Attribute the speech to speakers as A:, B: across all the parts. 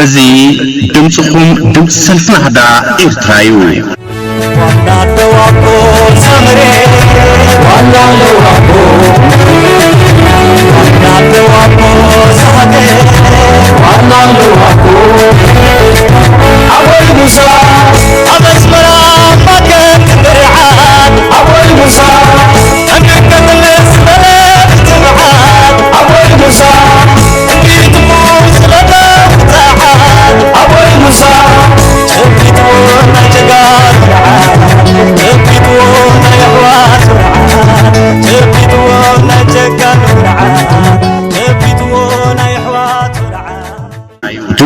A: أزي دمسكم دمس سلفنا هذا إرترايو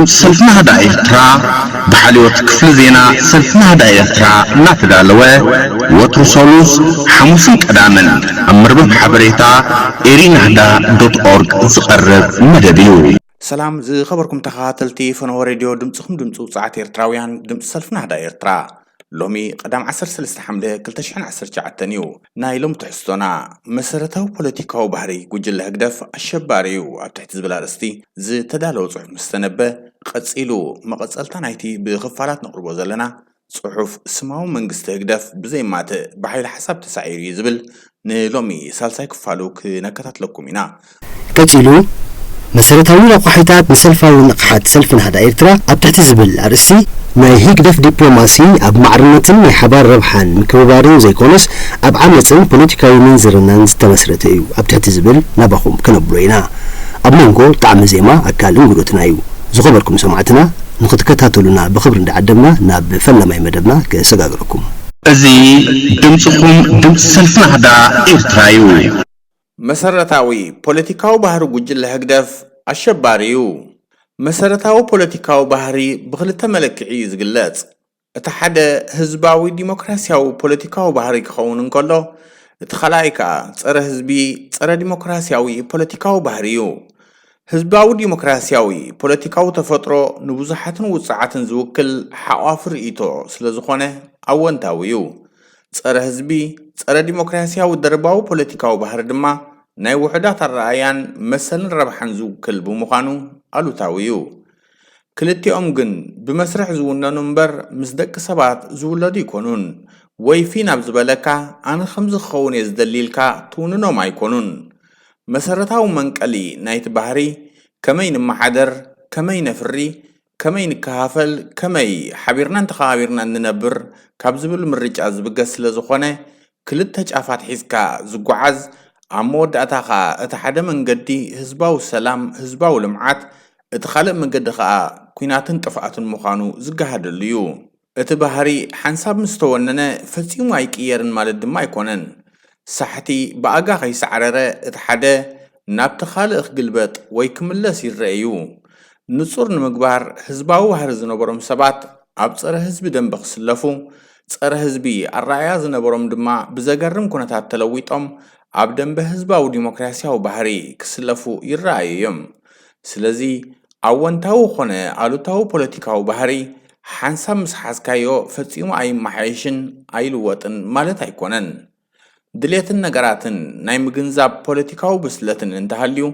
A: سلفنا هذا إرترا بحاليوت كفل زينا سلفنا هذا إرترا ناتدالوه وترسولوس حموسين قدامن أمربن حبريتا irinahda.org زقرب مدبيو
B: سلام زي خبركم تخاتلتي فنو راديو دمصخم دمصو ساعات إرتراويان دمص سلفنا هذا إرترا لومي قدام 10 حمله كلتشحن 10 جعتنيو نايلوم تحسونا مسرتاو بوليتيكاو بحري ጉጅለ ህግደፍ አሸባሪው ኣብ ትሕቲ ዝብል ኣርእስቲ ዝተዳለወ ጽሑፍ ምስተነበ ቀጺሉ መቐጸልታ ናይቲ ብኽፋላት ነቕርቦ ዘለና ጽሑፍ ስማዊ መንግስቲ ህግደፍ ብዘይማተ ብሓይሊ ሓሳብ ተሳዒሩ ዝብል ንሎሚ ሳልሳይ ክፋሉ ክነከታትለኩም ኢና
C: ቀጺሉ መሰረታዊ ለቋሒታት ንሰልፋዊ ንቕሓት ሰልፍን ሃዳ ኤርትራ ኣብ ትሕቲ ዝብል ኣርእስቲ ናይ ህግደፍ ዲፕሎማሲ ኣብ ማዕርነትን ናይ ሓባር ረብሓን ምክብባርን ዘይኮነስ ኣብ ዓመፅን ፖለቲካዊ ምንዝርናን ዝተመስረተ እዩ ኣብ ትሕቲ ዝብል ናባኹም ከነብሎ ኢና ኣብ መንጎ ጣዕሚ ዜማ ኣካልን ጉዶትና እዩ ዝኸበርኩም ሰማዕትና ንኽትከታተሉና ብኽብሪ እንዳዓደምና ናብ ፈላማይ መደብና ከሰጋግረኩም
A: እዚ ድምፅኹም ድምፂ ሰልፍና ሃዳ ኤርትራ እዩ
B: መሰረታዊ ፖለቲካዊ ባህሪ ጉጅለ ህግደፍ አሸባሪዩ መሰረታዊ ፖለቲካዊ ባህሪ ብኽልተ መለክዒ ዝግለጽ እቲ ሓደ ህዝባዊ ዲሞክራሲያዊ ፖለቲካዊ ባህሪ ክኸውን እንከሎ እቲ ኻልኣይ ከዓ ጸረ ህዝቢ ጸረ ዲሞክራሲያዊ ፖለቲካዊ ባህሪ እዩ ህዝባዊ ዲሞክራሲያዊ ፖለቲካዊ ተፈጥሮ ንብዙሓትን ውጽዓትን ዝውክል ሓዋፍ ርእይቶ ስለ ዝኾነ ኣወንታዊ እዩ ጸረ ህዝቢ ጸረ ዲሞክራሲያዊ ደርባዊ ፖለቲካዊ ባህሪ ድማ ናይ ውሕዳት ኣረኣያን መሰልን ረብሓን ዝውክል ብምዃኑ ኣሉታዊ እዩ ክልቲኦም ግን ብመስርሕ ዝውነኑ እምበር ምስ ደቂ ሰባት ዝውለዱ ይኮኑን ወይፊ ናብ ዝበለካ ኣነ ከምዚ ክኸውን እየ ዝደሊልካ ትውንኖም ኣይኮኑን መሰረታዊ መንቀሊ ናይቲ ባህሪ ከመይ ንመሓደር ከመይ ነፍሪ ከመይ ንከሃፈል ከመይ ሓቢርናን ተኸባቢርናን ንነብር ካብ ዝብል ምርጫ ዝብገስ ስለ ዝኾነ ክልተ ጫፋት ሒዝካ ዝጓዓዝ ኣብ መወዳእታ ኸኣ እቲ ሓደ መንገዲ ህዝባዊ ሰላም ህዝባዊ ልምዓት እቲ ካልእ መንገዲ ኸኣ ኩናትን ጥፍኣትን ምዃኑ ዝገሃደሉ እዩ እቲ ባህሪ ሓንሳብ ምስ ተወነነ ፈጺሙ ኣይቅየርን ማለት ድማ ኣይኮነን ሳሕቲ ብኣጋ ኸይሰዓረረ እቲ ሓደ ናብቲ ካልእ ክግልበጥ ወይ ክምለስ ይረአዩ ንጹር ንምግባር ህዝባዊ ባህሪ ዝነበሮም ሰባት ኣብ ጸረ ህዝቢ ደንቢ ክስለፉ ጸረ ህዝቢ ኣረኣያ ዝነበሮም ድማ ብዘገርም ኩነታት ተለዊጦም ኣብ ደንቢ ህዝባዊ ዲሞክራሲያዊ ባህሪ ክስለፉ ይረኣዩ እዮም ስለዚ ኣወንታዊ ኾነ ኣሉታዊ ፖለቲካዊ ባህሪ ሓንሳብ ምስ ሓዝካዮ ፈጺሙ ኣይመሓየሽን ኣይልወጥን ማለት ኣይኮነን ድሌትን ነገራትን ናይ ምግንዛብ ፖለቲካዊ ብስለትን እንተሃልዩ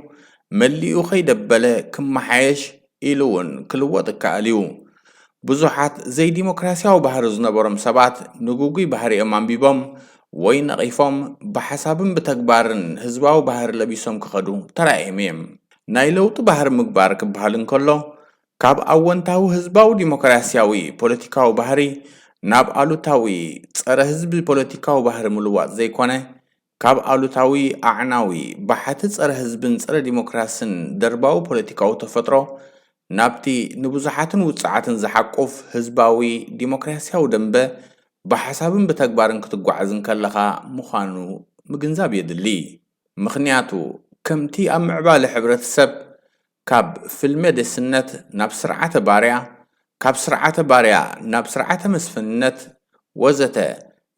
B: መሊኡ ኸይደበለ ክመሓየሽ ኢሉ እውን ክልወጥ ይከኣል እዩ ብዙሓት ዘይዲሞክራሲያዊ ባህሪ ዝነበሮም ሰባት ንጉጉይ ባህሪኦም ኣንቢቦም ወይ ነቒፎም ብሓሳብን ብተግባርን ህዝባዊ ባህሪ ለቢሶም ክኸዱ ተራእዮም እዮም ናይ ለውጢ ባህሪ ምግባር ክበሃል እንከሎ ካብ ኣወንታዊ ህዝባዊ ዲሞክራሲያዊ ፖለቲካዊ ባህሪ ናብ ኣሉታዊ ጸረ ህዝቢ ፖለቲካዊ ባህሪ ምልዋጥ ዘይኮነ ካብ ኣሉታዊ ኣዕናዊ ባሕቲ ጸረ ህዝብን ጸረ ዲሞክራስን ደርባዊ ፖለቲካዊ ተፈጥሮ ናብቲ ንብዙሓትን ውጽዓትን ዝሓቁፍ ህዝባዊ ዲሞክራሲያዊ ደንበ ብሓሳብን ብተግባርን ክትጓዓዝን ከለኻ ምዃኑ ምግንዛብ የድሊ ምኽንያቱ ከምቲ ኣብ ምዕባለ ሕብረተሰብ ካብ ፍልሜ ደስነት ናብ ስርዓተ ባርያ ካብ ስርዓተ ባርያ ናብ ስርዓተ መስፍንነት ወዘተ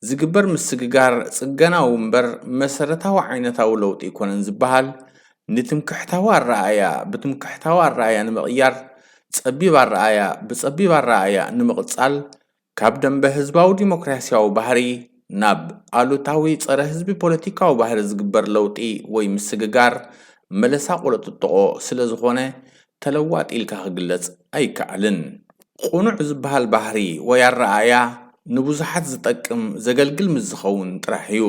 B: ዝግበር ምስግጋር ጽገናዊ እምበር መሰረታዊ ዓይነታዊ ለውጢ ይኮነን ዝበሃል ንትምክሕታዊ ኣረኣያ ብትምክሕታዊ ኣረኣያ ንምቕያር ጸቢብ ኣረኣያ ብጸቢብ ኣረኣያ ንምቕጻል ካብ ደንበ ህዝባዊ ዲሞክራሲያዊ ባህሪ ናብ ኣሉታዊ ጸረ ህዝቢ ፖለቲካዊ ባህሪ ዝግበር ለውጢ ወይ ምስግጋር መለሳ ቁልጥጥቆ ስለ ዝኾነ ተለዋጥ ኢልካ ክግለጽ ኣይከኣልን። ቁኑዕ ዝበሃል ባህሪ ወይ ኣረኣእያ ንብዙሓት ዝጠቅም ዘገልግል ምስ ዝኸውን ጥራሕ እዩ።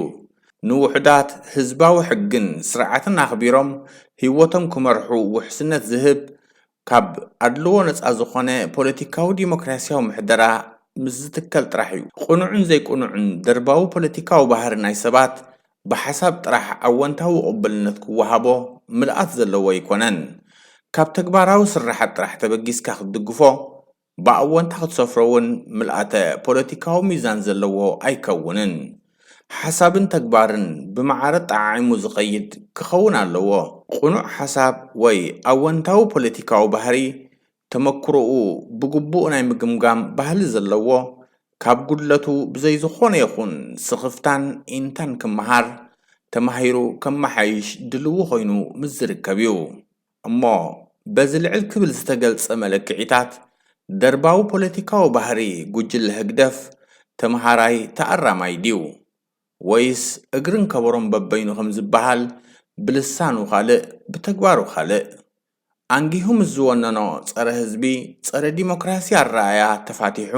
B: ንውሕዳት ህዝባዊ ሕግን ስርዓትን ኣኽቢሮም ህይወቶም ክመርሑ ውሕስነት ዝህብ ካብ ኣድልዎ ነፃ ዝኾነ ፖለቲካዊ ዲሞክራሲያዊ ምሕደራ ምስ ዝትከል ጥራሕ እዩ። ቁኑዕን ዘይቁኑዕን ደርባዊ ፖለቲካዊ ባህሪ ናይ ሰባት ብሓሳብ ጥራሕ ኣወንታዊ ቅቡልነት ክወሃቦ ምልኣት ዘለዎ ኣይኮነን። ካብ ተግባራዊ ስራሓት ጥራሕ ተበጊስካ ክትድግፎ ብኣወንታ ክትሰፍሮ እውን ምልኣተ ፖለቲካዊ ሚዛን ዘለዎ ኣይከውንን። ሓሳብን ተግባርን ብማዕረ ጣዓዒሙ ዝኸይድ ክኸውን ኣለዎ። ቁኑዕ ሓሳብ ወይ ኣወንታዊ ፖለቲካዊ ባህሪ ተመክሮኡ ብግቡእ ናይ ምግምጋም ባህሊ ዘለዎ ካብ ጉድለቱ ብዘይ ዝኾነ ይኹን ስኽፍታን ኢንታን ክመሃር ተማሂሩ ከመሓይሽ ድልው ኮይኑ ምስ ዝርከብ እዩ። እሞ በዚ ልዕል ክብል ዝተገልጸ መለክዒታት ደርባዊ ፖለቲካዊ ባህሪ ጉጅለ ህግደፍ ተመሃራይ ተኣራማይ ድዩ ወይስ እግርን ከበሮም በበይኑ ከም ዝበሃል ብልሳኑ ካልእ ብተግባሩ ካልእ? አንጊሁ ምስ ዝወነኖ ጸረ ህዝቢ ጸረ ዲሞክራሲ ኣረኣእያ ተፋቲሑ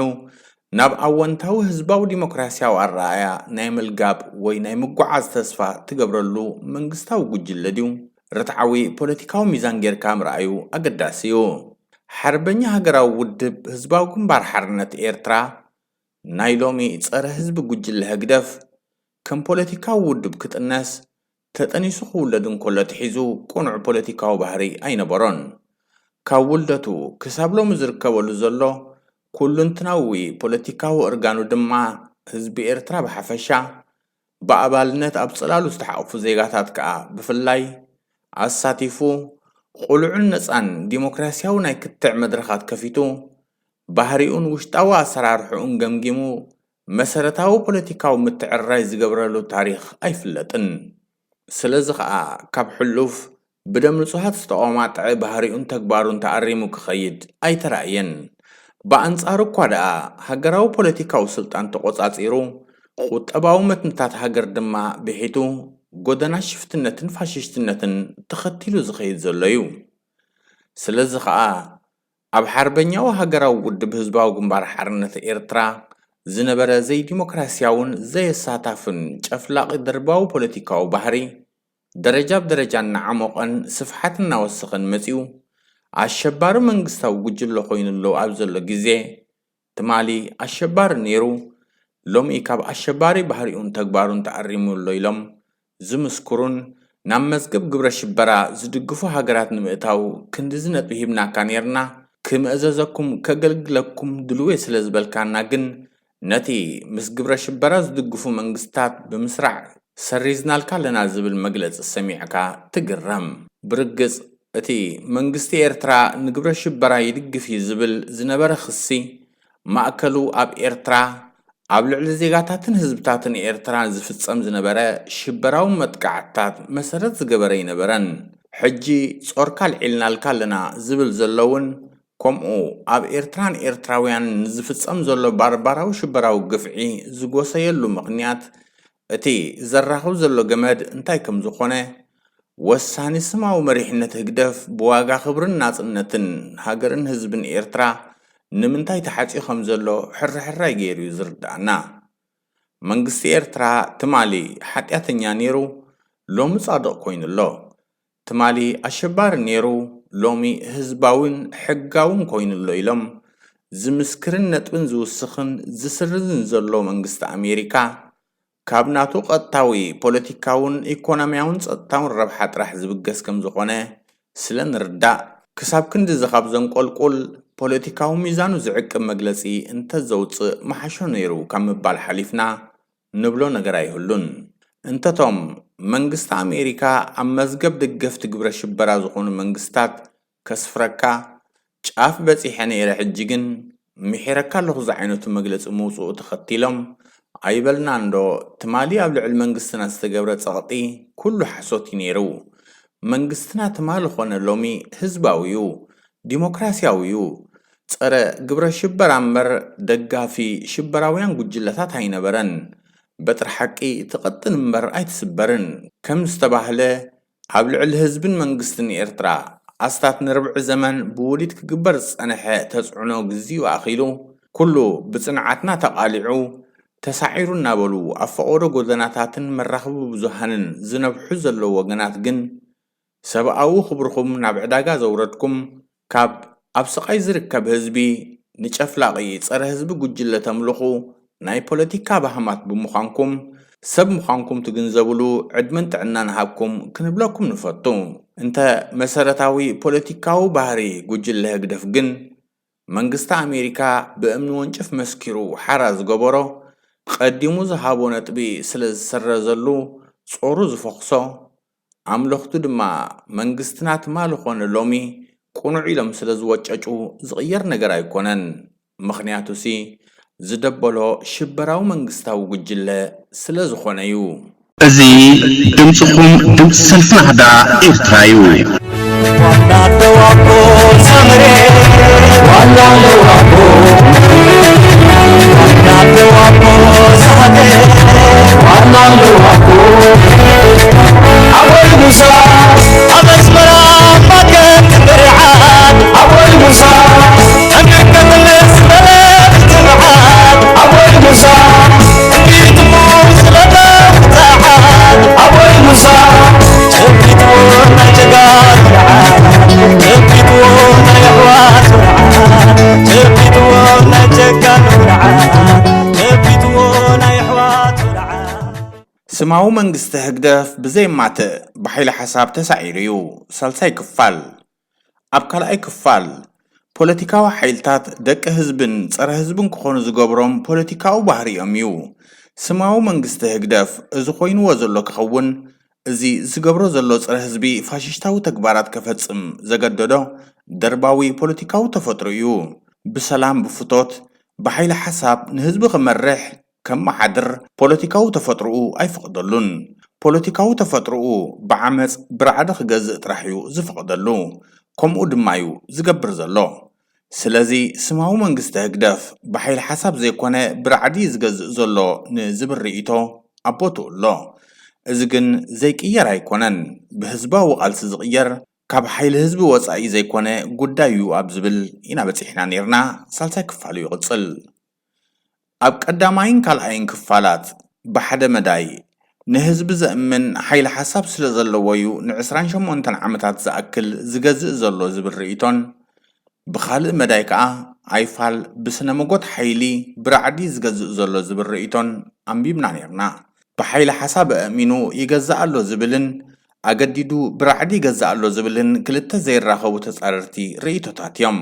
B: ናብ ኣወንታዊ ህዝባዊ ዲሞክራሲያዊ ኣረኣእያ ናይ ምልጋብ ወይ ናይ ምጓዓዝ ተስፋ ትገብረሉ መንግስታዊ ጉጅለ ድዩ? ርትዓዊ ፖለቲካዊ ሚዛን ጌርካ ምርኣዩ ኣገዳሲ እዩ። ሓርበኛ ሃገራዊ ውድብ ህዝባዊ ግንባር ሓርነት ኤርትራ ናይ ሎሚ ጸረ ህዝቢ ጉጅለ ህግደፍ ከም ፖለቲካዊ ውድብ ክጥነስ ተጠኒሱ ክውለድ እንከሎ ትሒዙ ቁኑዕ ፖለቲካዊ ባህሪ ኣይነበሮን። ካብ ውልደቱ ክሳብ ሎሚ ዝርከበሉ ዘሎ ኩልንትናዊ ፖለቲካዊ እርጋኑ ድማ ህዝቢ ኤርትራ ብሓፈሻ ብኣባልነት ኣብ ጽላሉ ዝተሓቑፉ ዜጋታት ከዓ ብፍላይ ኣሳቲፉ ቁልዑን ነፃን ዲሞክራሲያዊ ናይ ክትዕ መድረኻት ከፊቱ ባህሪኡን ውሽጣዊ ኣሰራርሑን ገምጊሙ መሰረታዊ ፖለቲካዊ ምትዕርራይ ዝገብረሉ ታሪኽ ኣይፍለጥን። ስለዚ ከዓ ካብ ሕሉፍ ብደም ንጹሃት ዝተቆማጠዐ ባህሪኡን ተግባሩን ተኣሪሙ ክኸይድ ኣይተራእየን። ብኣንጻሩ እኳ ደኣ ሃገራዊ ፖለቲካዊ ስልጣን ተቆጻጺሩ ቁጠባዊ መትንታት ሃገር ድማ ብሒቱ ጎደና ሽፍትነትን ፋሽስትነትን ተኸቲሉ ዝኸይድ ዘሎ እዩ። ስለዚ ከዓ ኣብ ሓርበኛዊ ሃገራዊ ውድብ ህዝባዊ ግንባር ሓርነት ኤርትራ ዝነበረ ዘይዲሞክራሲያውን ዘየሳታፍን ጨፍላቂ ደርባዊ ፖለቲካዊ ባህሪ ደረጃ ብደረጃ እናዓሞቐን ስፍሓት እናወሰኸን መጺኡ ኣሸባሪ መንግስታዊ ጉጅለ ኮይኑሎ ኣብ ዘሎ ግዜ ትማሊ ኣሸባሪ ነይሩ ሎሚ ካብ ኣሸባሪ ባህሪኡን ተግባሩን ተኣሪሙሎ ኢሎም ዝምስክሩን ናብ መዝገብ ግብረ ሽበራ ዝድግፉ ሃገራት ንምእታው ክንዲ ዝነጥቢ ሂብናካ ነርና ክምእዘዘኩም ከገልግለኩም ድልዌ ስለ ዝበልካና ግን ነቲ ምስ ግብረ ሽበራ ዝድግፉ መንግስታት ብምስራዕ ሰሪዝናልካ ኣለና ዝብል መግለፂ ሰሚዕካ ትግረም። ብርግጽ እቲ መንግስቲ ኤርትራ ንግብረ ሽበራ ይድግፍ እዩ ዝብል ዝነበረ ክሲ ማእከሉ ኣብ ኤርትራ ኣብ ልዕሊ ዜጋታትን ህዝብታትን ኤርትራ ዝፍጸም ዝነበረ ሽበራዊ መጥቃዕትታት መሰረት ዝገበረ ይነበረን። ሕጂ ጾርካ ልዒልናልካ ኣለና ዝብል ዘለውን ከምኡ ኣብ ኤርትራን ኤርትራውያን ዝፍጸም ዘሎ ባርባራዊ ሽበራዊ ግፍዒ ዝጎሰየሉ ምኽንያት እቲ ዘራኽብ ዘሎ ገመድ እንታይ ከም ዝኾነ ወሳኒ ስማዊ መሪሕነት ህግደፍ ብዋጋ ክብርን ናጽነትን ሃገርን ህዝብን ኤርትራ ንምንታይ ተሓፂኡ ከም ዘሎ ሕርሕራይ ገይሩ እዩ ዝርዳእና። መንግስቲ ኤርትራ ትማሊ ሓጢኣተኛ ነይሩ ሎሚ ጻድቕ ኮይኑሎ፣ ትማሊ ኣሸባሪ ነይሩ ሎሚ ህዝባውን ሕጋውን ኮይኑሎ ኢሎም ዝምስክርን ነጥብን ዝውስኽን ዝስርዝን ዘሎ መንግስቲ ኣሜሪካ ካብ ናቱ ቀጥታዊ ፖለቲካውን ኢኮኖሚያውን ጸጥታውን ረብሓ ጥራሕ ዝብገስ ከም ዝኾነ ስለ ንርዳእ ክሳብ ክንዲ ዝኻብ ዘንቆልቁል ፖለቲካዊ ሚዛኑ ዝዕቅብ መግለጺ እንተዘውፅእ መሓሾ ነይሩ ካብ ምባል ሓሊፍና ንብሎ ነገር ኣይህሉን። እንተቶም መንግስቲ ኣሜሪካ ኣብ መዝገብ ደገፍቲ ግብረ ሽበራ ዝኾኑ መንግስታት ከስፍረካ ጫፍ በፂሐ ነይረ ሕጂ ግን ምሒረካ ኣለኹ ዝዓይነቱ መግለፂ ምውፅኡ ተኸቲሎም ኣይበልና እንዶ ትማሊ ኣብ ልዕሊ መንግስትና ዝተገብረ ጸቕጢ ኩሉ ሓሶት ነይሩ። መንግስትና ትማሊ ኾነ ሎሚ ህዝባዊ እዩ፣ ዲሞክራሲያዊ እዩ፣ ጸረ ግብረ ሽበራ እምበር ደጋፊ ሽበራውያን ጉጅለታት ኣይነበረን፣ በጥሪ ሓቂ ትቐጥን እምበር ኣይትስበርን ከም ዝተባህለ ኣብ ልዕሊ ህዝብን መንግስትን ኤርትራ ኣስታት ንርብዕ ዘመን ብውዲት ክግበር ዝጸንሐ ተጽዕኖ ግዚኡ ኣኺሉ ኩሉ ብጽንዓትና ተቓሊዑ ተሳዒሩ እናበሉ ኣብ ፈቆዶ ጎደናታትን መራኸቢ ብዙሃንን ዝነብሑ ዘለዉ ወገናት ግን ሰብኣዊ ክብርኩም ናብ ዕዳጋ ዘውረድኩም ካብ ኣብ ስቓይ ዝርከብ ህዝቢ ንጨፍላቒ ጸረ ህዝቢ ጉጅለ ተምልኹ ናይ ፖለቲካ ባህማት ብምዃንኩም ሰብ ምዃንኩም ትግንዘብሉ ዕድመን ጥዕናን ሃብኩም ክንብለኩም ንፈቱ እንተ መሰረታዊ ፖለቲካዊ ባህሪ ጉጅለ ህግደፍ ግን መንግስቲ ኣሜሪካ ብእምኒ ወንጭፍ መስኪሩ ሓራ ዝገበሮ ቀዲሙ ዝሃቦ ነጥቢ ስለ ዝሰረዘሉ ጾሩ ዝፈኽሶ ኣምለኽቱ ድማ መንግስትና ትማል ኾነ ሎሚ ቁኑዕ ኢሎም ስለ ዝወጨጩ ዝቕየር ነገር ኣይኮነን ምኽንያቱሲ ዝደበሎ ሽበራዊ መንግስታዊ ጉጅለ ስለ ዝኾነ እዩ
A: እዚ ድምፅኹም ድምፂ ሰልፊ ናህዳ ኤርትራ እዩ
B: ስማዊ መንግስቲ ህግደፍ ብዘይ ማትእ ብሓይሊ ሓሳብ ተሳዒሩ እዩ ሳልሳይ ክፋል ኣብ ካልኣይ ክፋል ፖለቲካዊ ሓይልታት ደቂ ህዝብን ጸረ ህዝብን ክኾኑ ዝገብሮም ፖለቲካዊ ባህሪኦም እዩ ስማዊ መንግስቲ ህግደፍ እዚ ኮይንዎ ዘሎ ክኸውን እዚ ዝገብሮ ዘሎ ጸረ ህዝቢ ፋሽስታዊ ተግባራት ከፈጽም ዘገደዶ ደርባዊ ፖለቲካዊ ተፈጥሮ እዩ ብሰላም ብፍቶት ብሓይሊ ሓሳብ ንህዝቢ ክመርሕ ከመሓድር ፖለቲካዊ ተፈጥሮኡ ኣይፈቅደሉን ፖለቲካዊ ተፈጥሮኡ ብዓመፅ ብራዕዲ ክገዝእ ጥራሕ እዩ ዝፈቅደሉ ከምኡ ድማ እዩ ዝገብር ዘሎ ስለዚ ስማዊ መንግስቲ ህግደፍ ብሓይሊ ሓሳብ ዘይኮነ ብራዕዲ ዝገዝእ ዘሎ ንዝብል ርእይቶ ኣቦትኡ ኣሎ እዚ ግን ዘይቅየር ኣይኮነን ብህዝባዊ ቃልሲ ዝቅየር ካብ ሓይሊ ህዝቢ ወፃኢ ዘይኮነ ጉዳይ እዩ ኣብ ዝብል ኢና በፂሕና ነርና ሳልሳይ ክፋል ይቕፅል ኣብ ቀዳማይን ካልኣይን ክፋላት ብሓደ መዳይ ንህዝቢ ዘእምን ሓይሊ ሓሳብ ስለ ዘለዎ እዩ ን28 ዓመታት ዝኣክል ዝገዝእ ዘሎ ዝብል ርእይቶን ብኻልእ መዳይ ከዓ ኣይፋል ብስነ መጎት ሓይሊ ብራዕዲ ዝገዝእ ዘሎ ዝብል ርእይቶን ኣንቢብና ነርና ብሓይሊ ሓሳብ ኣእሚኑ ይገዛእ ኣሎ ዝብልን ኣገዲዱ ብራዕዲ ይገዛእ ኣሎ ዝብልን ክልተ ዘይራኸቡ ተጻረርቲ ርእይቶታት እዮም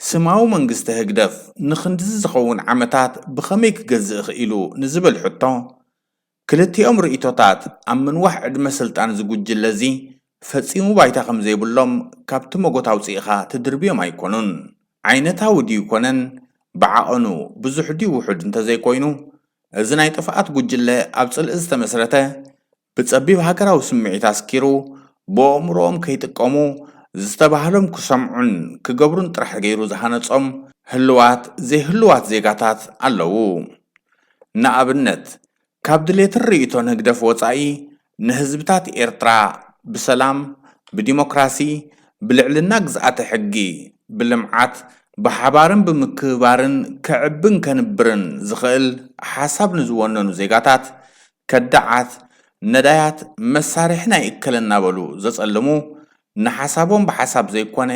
B: ስማዊ መንግስቲ ህግደፍ ንኽንድዚ ዝኸውን ዓመታት ብኸመይ ክገዝእ ክኢሉ ንዝብል ሕቶ ክልቲኦም ርእይቶታት ኣብ ምንዋሕ ዕድመ ስልጣን ዝጉጅለ እዚ ፈጺሙ ባይታ ከም ዘይብሎም ካብቲ መጎት ኣውፂኢኻ ትድርብዮም ኣይኮኑን ዓይነታዊ ድዩ ኮነን ብዓቐኑ ብዙሕ ድዩ ውሑድ እንተዘይኮይኑ እዚ ናይ ጥፍኣት ጉጅለ ኣብ ጽልኢ ዝተመስረተ ብጸቢብ ሃገራዊ ስምዒት ኣስኪሩ ብኣእምሮኦም ከይጥቀሙ ዝተባህሎም ክሰምዑን ክገብሩን ጥራሕ ገይሩ ዝሃነጾም ህልዋት ዘይህልዋት ዜጋታት ኣለዉ ንኣብነት ካብ ድሌት ርእይቶን ህግደፍ ወፃኢ ንህዝብታት ኤርትራ ብሰላም ብዲሞክራሲ ብልዕልና ግዝኣተ ሕጊ ብልምዓት ብሓባርን ብምክባርን ክዕብን ከንብርን ዝኽእል ሓሳብ ንዝወነኑ ዜጋታት ከዳዓት ነዳያት መሳርሒ ናይ እከል እናበሉ ዘጸልሙ ንሓሳቦም ብሓሳብ ዘይኮነ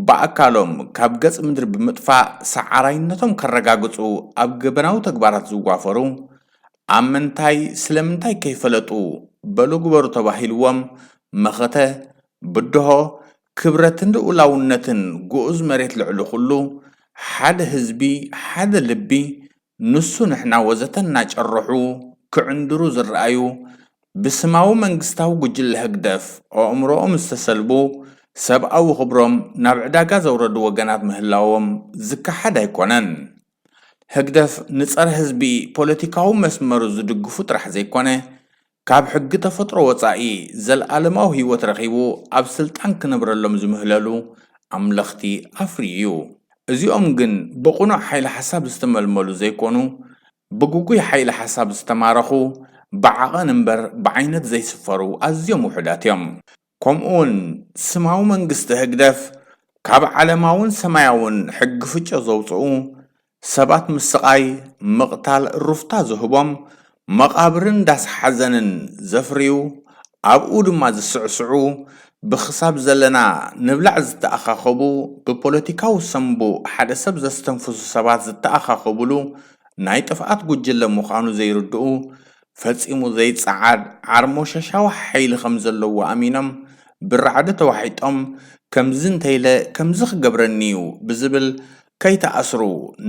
B: ብኣካሎም ካብ ገጽ ምድሪ ብምጥፋእ ሰዓራይነቶም ከረጋግጹ ኣብ ገበናዊ ተግባራት ዝዋፈሩ ኣብ ምንታይ ስለምንታይ ከይፈለጡ በሉ ግበሩ ተባሂልዎም መኸተ ብድሆ ክብረትን ልኡላውነትን ግኡዝ መሬት ልዕሊ ኩሉ ሓደ ህዝቢ ሓደ ልቢ ንሱ ንሕና ወዘተ እናጨርሑ ክዕንድሩ ዝረኣዩ ብስማዊ መንግስታዊ ጉጅለ ህግደፍ ኣእምሮኦም ዝተሰልቡ ሰብኣዊ ክብሮም ናብ ዕዳጋ ዘውረዱ ወገናት ምህላዎም ዝከሓድ ኣይኮነን ህግደፍ ንጸረ ህዝቢ ፖለቲካዊ መስመሩ ዝድግፉ ጥራሕ ዘይኮነ ካብ ሕጊ ተፈጥሮ ወፃኢ ዘለኣለማዊ ህይወት ረኺቡ ኣብ ስልጣን ክነብረሎም ዝምህለሉ ኣምለኽቲ ኣፍሪ እዩ እዚኦም ግን ብቑኑዕ ሓይሊ ሓሳብ ዝተመልመሉ ዘይኮኑ ብጉጉይ ሓይሊ ሓሳብ ዝተማረኹ بعقان امبر بعينت زي سفرو أزيوم وحداتيوم ከምኡውን ስማዊ መንግስቲ ህግደፍ ካብ ዓለማውን ሰማያውን ሕጊ ፍጮ ዘውፅኡ ሰባት ምስቃይ ምቕታል ሩፍታ ዝህቦም መቃብርን ዳስሓዘንን ዘፍርዩ ኣብኡ ድማ ዝስዕስዑ ብክሳብ ዘለና ንብላዕ ዝተኣኻኸቡ ብፖለቲካዊ ሰንቡ ሓደ ሰብ ዘስተንፍሱ ሰባት ዝተኣኻኸብሉ ናይ ጥፍኣት ጉጅለ ምዃኑ ዘይርድኡ ፈጺሙ ዘይፀዓድ ዓርሞሸሻዊ ሓይሊ ከም ዘለዎ ኣሚኖም ብራዕዲ ተዋሒጦም ከምዚ እንተኢለ ከምዚ ክገብረኒ እዩ ብዝብል ከይተኣስሩ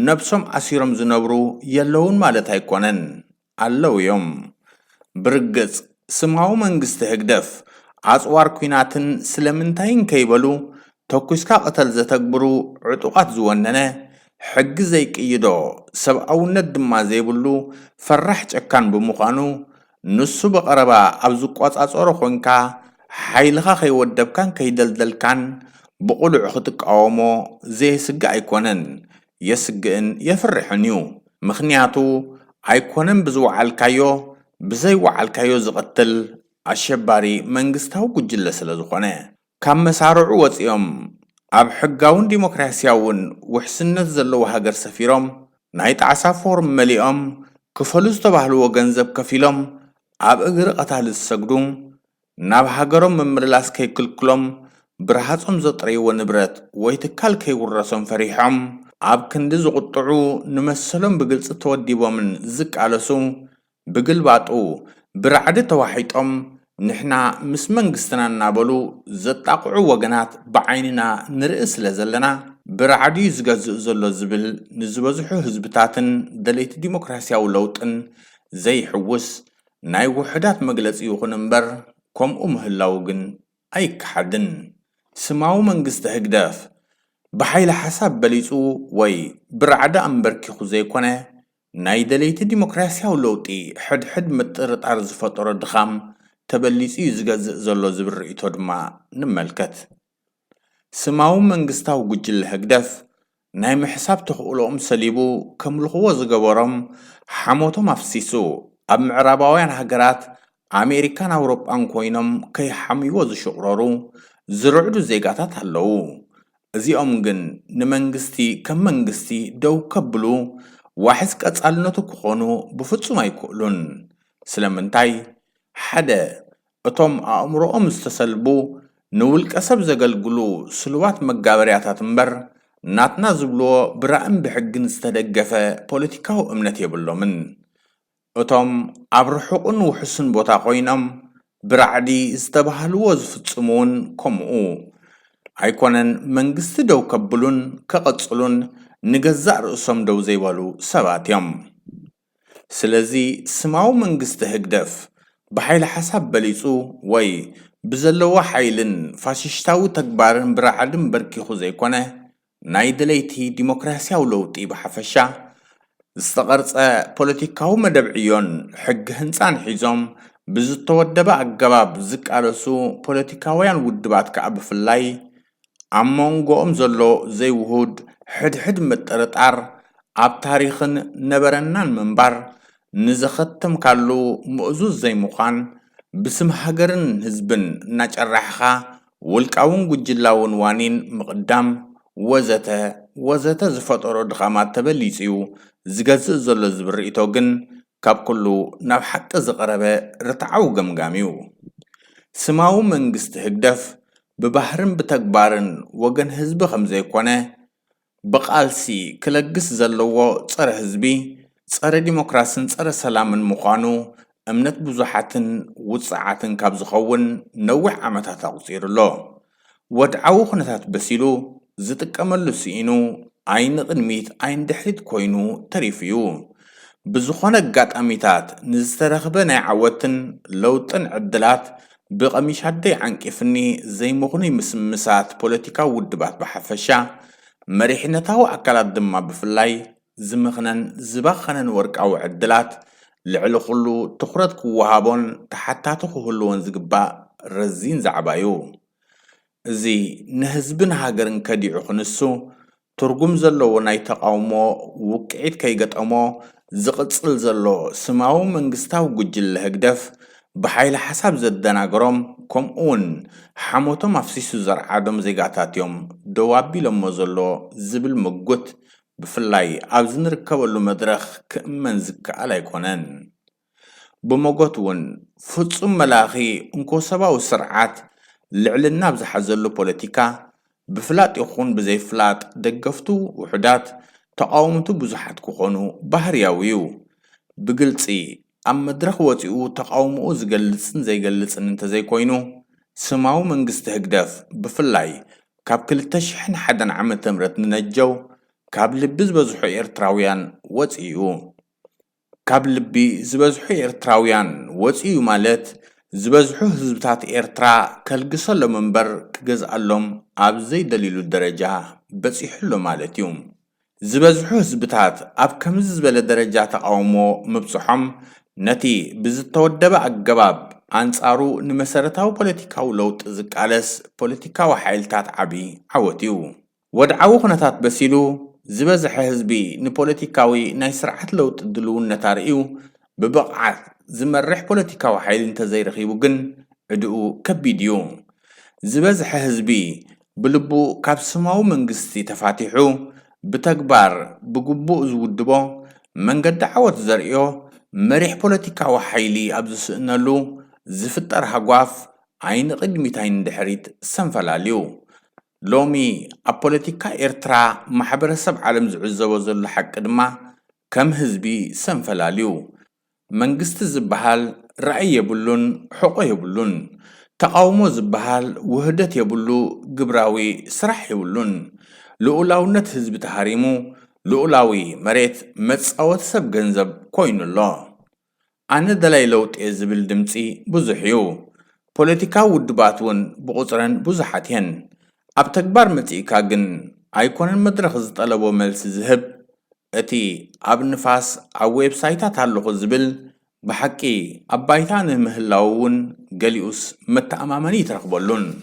B: ነብሶም ኣሲሮም ዝነብሩ የለውን ማለት ኣይኮነን ኣለው እዮም። ብርግጽ ስማዊ መንግስቲ ህግደፍ ኣጽዋር ኩናትን ስለምንታይን ከይበሉ ተኩስካ ቅተል ዘተግብሩ ዕጡቃት ዝወነነ ሕጊ ዘይቅይዶ ሰብኣውነት ድማ ዘይብሉ ፈራሕ ጨካን ብምዃኑ ንሱ በቐረባ ኣብ ዝቋጻጸሮ ኮንካ ሓይልኻ ከይወደብካን ከይደልደልካን ብቑልዑ ክትቃወሞ ዘየስግእ ኣይኮነን የስግእን የፍርሕን እዩ። ምክንያቱ ኣይኮነን ብዝወዓልካዮ ብዘይወዓልካዮ ዝቐትል ኣሸባሪ መንግስታዊ ጉጅለ ስለ ዝኾነ ካብ መሳርዑ ወፂኦም ኣብ ሕጋውን ዲሞክራስያውን ውሕስነት ዘለዎ ሃገር ሰፊሮም ናይ ጣዕሳ ፎርም መሊኦም ክፈሉ ዝተባህልዎ ገንዘብ ከፊሎም ኣብ እግሪ ቀታሊ ዝሰግዱ ናብ ሃገሮም ምምልላስ ከይክልክሎም ብረሃጾም ዘጥረይዎ ንብረት ወይ ትካል ከይውረሶም ፈሪሖም ኣብ ክንዲ ዝቁጥዑ ንመሰሎም ብግልፂ ተወዲቦምን ዝቃለሱ ብግልባጡ ብራዕዲ ተዋሒጦም ንሕና ምስ መንግስትና እናበሉ ዘጣቕዑ ወገናት ብዓይንና ንርኢ ስለ ዘለና ብራዕዲ ዝገዝእ ዘሎ ዝብል ንዝበዝሑ ህዝብታትን ደለይቲ ዲሞክራስያዊ ለውጥን ዘይሕውስ ናይ ውሕዳት መግለፂ ይኹን እምበር ከምኡ ምህላው ግን ኣይከሓድን። ስማዊ መንግስቲ ህግደፍ ብሓይሊ ሓሳብ በሊጹ ወይ ብራዕዲ ኣንበርኪኹ ዘይኮነ ናይ ደለይቲ ዲሞክራስያዊ ለውጢ ሕድሕድ ምጥርጣር ዝፈጠሮ ድኻም ተበሊጹ ዝገዝእ ዘሎ ዝብል ርእይቶ ድማ ንመልከት። ስማዊ መንግስታዊ ጉጅለ ህግደፍ ናይ ምሕሳብ ተኽእሎኦም ሰሊቡ ከምልኽዎ ዝገበሮም ሓሞቶም ኣፍሲሱ ኣብ ምዕራባውያን ሃገራት ኣሜሪካን ኣውሮጳን ኮይኖም ከይሓምይዎ ዝሽቕረሩ ዝርዕዱ ዜጋታት ኣለዉ። እዚኦም ግን ንመንግስቲ ከም መንግስቲ ደው ከብሉ ዋሕስ ቀጻልነቱ ክኾኑ ብፍጹም ኣይክእሉን። ስለምንታይ ሓደ እቶም ኣእምሮኦም ዝተሰልቡ ንውልቀ ሰብ ዘገልግሉ ስልዋት መጋበርያታት እምበር ናትና ዝብልዎ ብራእን ብሕግን ዝተደገፈ ፖለቲካዊ እምነት የብሎምን። እቶም ኣብ ርሑቕን ውሕስን ቦታ ኮይኖም ብራዕዲ ዝተባህልዎ ዝፍጽሙውን ከምኡ ኣይኮነን መንግስቲ ደው ከብሉን ከቐጽሉን ንገዛእ ርእሶም ደው ዘይበሉ ሰባት እዮም። ስለዚ ስማዊ መንግስቲ ህግደፍ ብሓይሊ ሓሳብ በሊጹ ወይ ብዘለዎ ሓይልን ፋሽሽታዊ ተግባርን ብራዕድን በርኪኹ ዘይኮነ ናይ ደለይቲ ዲሞክራስያዊ ለውጢ ብሓፈሻ ዝተቐርጸ ፖለቲካዊ መደብዕዮን ሕጊ ህንፃን ሒዞም ብዝተወደበ ኣገባብ ዝቃለሱ ፖለቲካውያን ውድባት ከዓ ብፍላይ ኣብ መንጎኦም ዘሎ ዘይውሁድ ሕድሕድ ምጥርጣር ኣብ ታሪኽን ነበረናን ምንባር ንዘኸተምካሉ ምእዙዝ ዘይምዃን ብስም ሃገርን ህዝብን እናጨራሕኻ ውልቃውን ጉጅላውን ዋኒን ምቕዳም ወዘተ ወዘተ ዝፈጠሮ ድኻማት ተበሊፅዩ ዝገዝእ ዘሎ ዝብል ርእይቶ ግን ካብ ኩሉ ናብ ሓቂ ዝቐረበ ርትዓዊ ገምጋም እዩ። ስማዊ መንግስቲ ህግደፍ ብባህርን ብተግባርን ወገን ህዝቢ ከም ዘይኮነ ብቃልሲ ክለግስ ዘለዎ ፀረ ህዝቢ ፀረ ዲሞክራስን ፀረ ሰላምን ምዃኑ እምነት ብዙሓትን ውፅዓትን ካብ ዝኸውን ነዊሕ ዓመታት ኣቁፂሩሎ ወድዓዊ ኩነታት በሲሉ ዝጥቀመሉ ስኢኑ ዓይኒ ቅድሚት ዓይኒ ድሕሪት ኮይኑ ተሪፍ እዩ። ብዝኾነ ኣጋጣሚታት ንዝተረኽበ ናይ ዓወትን ለውጥን ዕድላት ብቐሚሻደይ ዓንቂፍኒ ዘይምኹኑ ምስምሳት ፖለቲካዊ ውድባት ብሓፈሻ መሪሕነታዊ ኣካላት ድማ ብፍላይ ዝምኽነን ዝባኸነን ወርቃዊ ዕድላት ልዕሊ ኩሉ ትኩረት ክወሃቦን ተሓታቲ ክህልዎን ዝግባእ ረዚን ዛዕባ እዩ። እዚ ንህዝብን ሃገርን ከዲዑ ክንሱ ትርጉም ዘለዎ ናይ ተቃውሞ ውቅዒት ከይገጠሞ ዝቕፅል ዘሎ ስማዊ መንግስታዊ ጉጅለ ህግደፍ بحيل حساب زدناغروم كم اون حموتهم افسيسو زرعادم زيغاتاتيوم دوابي لما زلو زبل مقوت بفلاي ابزن ركبلو مدرخ كأمن زكالا يكونن بمقوت ون فتصم ملاخي انكو سباو سرعات لعلنا بزحزلو بوليتيكا بفلات يخون بزي فلات دقفتو وحدات تقاومتو بزحات كوخونو بحرياويو بقلتي أم مدرخ وطيو تقاومو زقلسن زي قلسن انت زي كوينو سماو منقست هقداف بفلاي كاب كل تشحن حدا عم تمرت ننجو كاب لبز بزحو إرتراويان وطيو كاب لبي زبزحو إرتراويان وطيو مالت زبزحو هزبتات إرترا كالقصلو منبر كجز ألوم عبزي دليلو الدرجة بس يحلو مالتيوم زبزحو هزبتات أب كم زبالة درجات أومو مبصحهم نتي بزتودب أجباب أنصارو نمسرتاو بوليتيكاو لوت زكالس بوليتيكاو حيلتات عبي عوتيو ودعو خناتات بسيلو زبزح حزبي نبوليتيكاوي نايسرعت لوت دلون نتاريو ببقعات زمرح بوليتيكاو حيل انت زي رخيبو جن ادعو كبيديو زبزح حزبي بلبو كابسماو منقستي تفاتيحو بتكبار بقبو زودبو من قد عوت زرقيو مريح بوليتيكا وحيلي أبزو سئنالو زفتر هقواف عين قدمتين دحريت سنفلاليو لومي أبوليتيكا إرترا محبر سب عالم زعزو زل حق دما كم هزبي سنفلاليو منقست زبهال رأي يبلون حقوق يبلون تقاومو زبهال وهدت يبلو قبراوي سرح يبلون لؤلاونت هزب تحريمو لؤلاوي مريت متصاوت سب جنزب كوين الله أنا دلاي لوت إزبل دمتي بزحيو بوليتيكا ودباتون بقصرن بزحاتين أب تكبر متيكا جن أيكون المدرخ زطلبو ملس زهب أتي أب نفاس أو ويب سايتات هاللغو زبل بحكي أبايتان مهلاوون قليوس متأمامني ترقبولون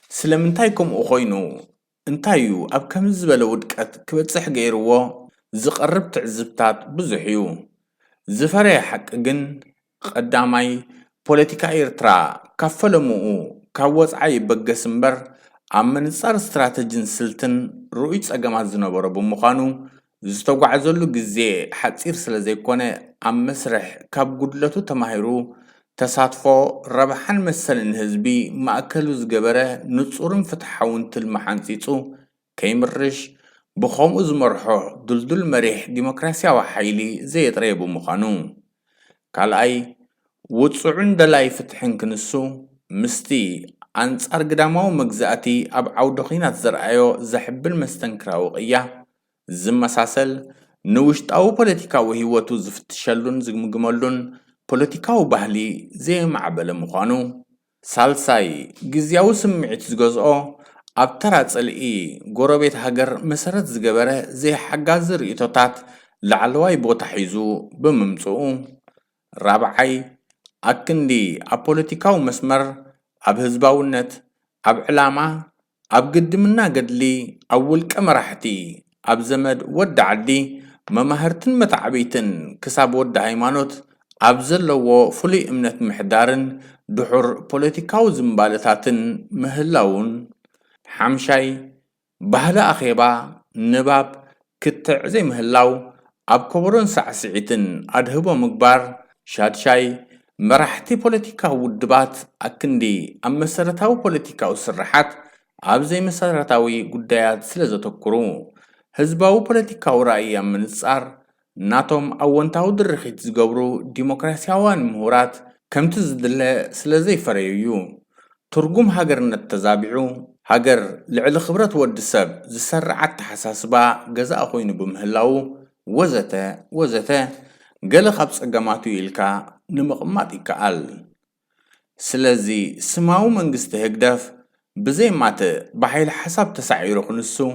B: سلمنتايكم أخوينو انتايو أب كم زبل ودكت كبتصح غيرو زقرب تعزبتات بزحيو زفري حق جن قدامي بوليتيكا إيرترا كفلمو كوزعي بقسمبر عمن صار استراتيجين سلتن رؤيت أجمع زنبرة بمخانو زتوقع جزء حتصير سلزي كونه عم مسرح كاب قدلتو تماهيرو تساتفو ربحان مثل هزبي مأكلو زجبره نتصورن فتحون تلمحانسيتو كيمرش بخوم زمرحو دلدل مريح ديمقراسيا وحيلي زي طريبو مخانو كالأي وتصعون دلاي فتحن كنسو مستي أنصار قدامو مجزاتي أب عودخينات زرعيو زحب المستنكراو قيا زم مساسل نوشتاو بوليتيكاو هيوتو زفتشلون زمجملون بوليتيكاو بحلي زي معبل مخانو سالساي جزياو سمعت زجزኦ أب ترى تسألي قربت هجر مسرت زجبره زي حجازر إتوتات لعلواي بوتحيزو بممسو رابعي أكندي أبوليتيكاو مسمر أب هزباونت أب علامة أب قدمنا قدلي أول كمرحتي أب زمد ود عدي ممهرتن متعبيتن كساب ود هيمانوت أب زلو فلي امنت محدارن دحور بوليتيكاو زمبالتاتن مهلاون حمشاي بهلا أخيبا نباب كتع زي مهلاو أب كبرون سعسعيتن أدهبو مقبار شادشاي مرحتي بوليتيكا ودبات أكندي أم مسارتاو بوليتيكا وسرحات أب زي مسارتاوي قدايات سلزة تكرو هزباو بوليتيكا ورأي من الصار ناتوم أونتاو درخيت زقبرو ديمقراسياوان مهورات كم تزدل سلزي فريو ترجم هاجر نتزابعو هاجر لعل خبرات ود السب زسرعت حساسبا جزاء خوين بمهلاو وزته قال خبص أجمعتو يلكا نمقمات إكال سلزي سماو منقست هقدف بزي مات بحيل حساب تسعيرو خنسو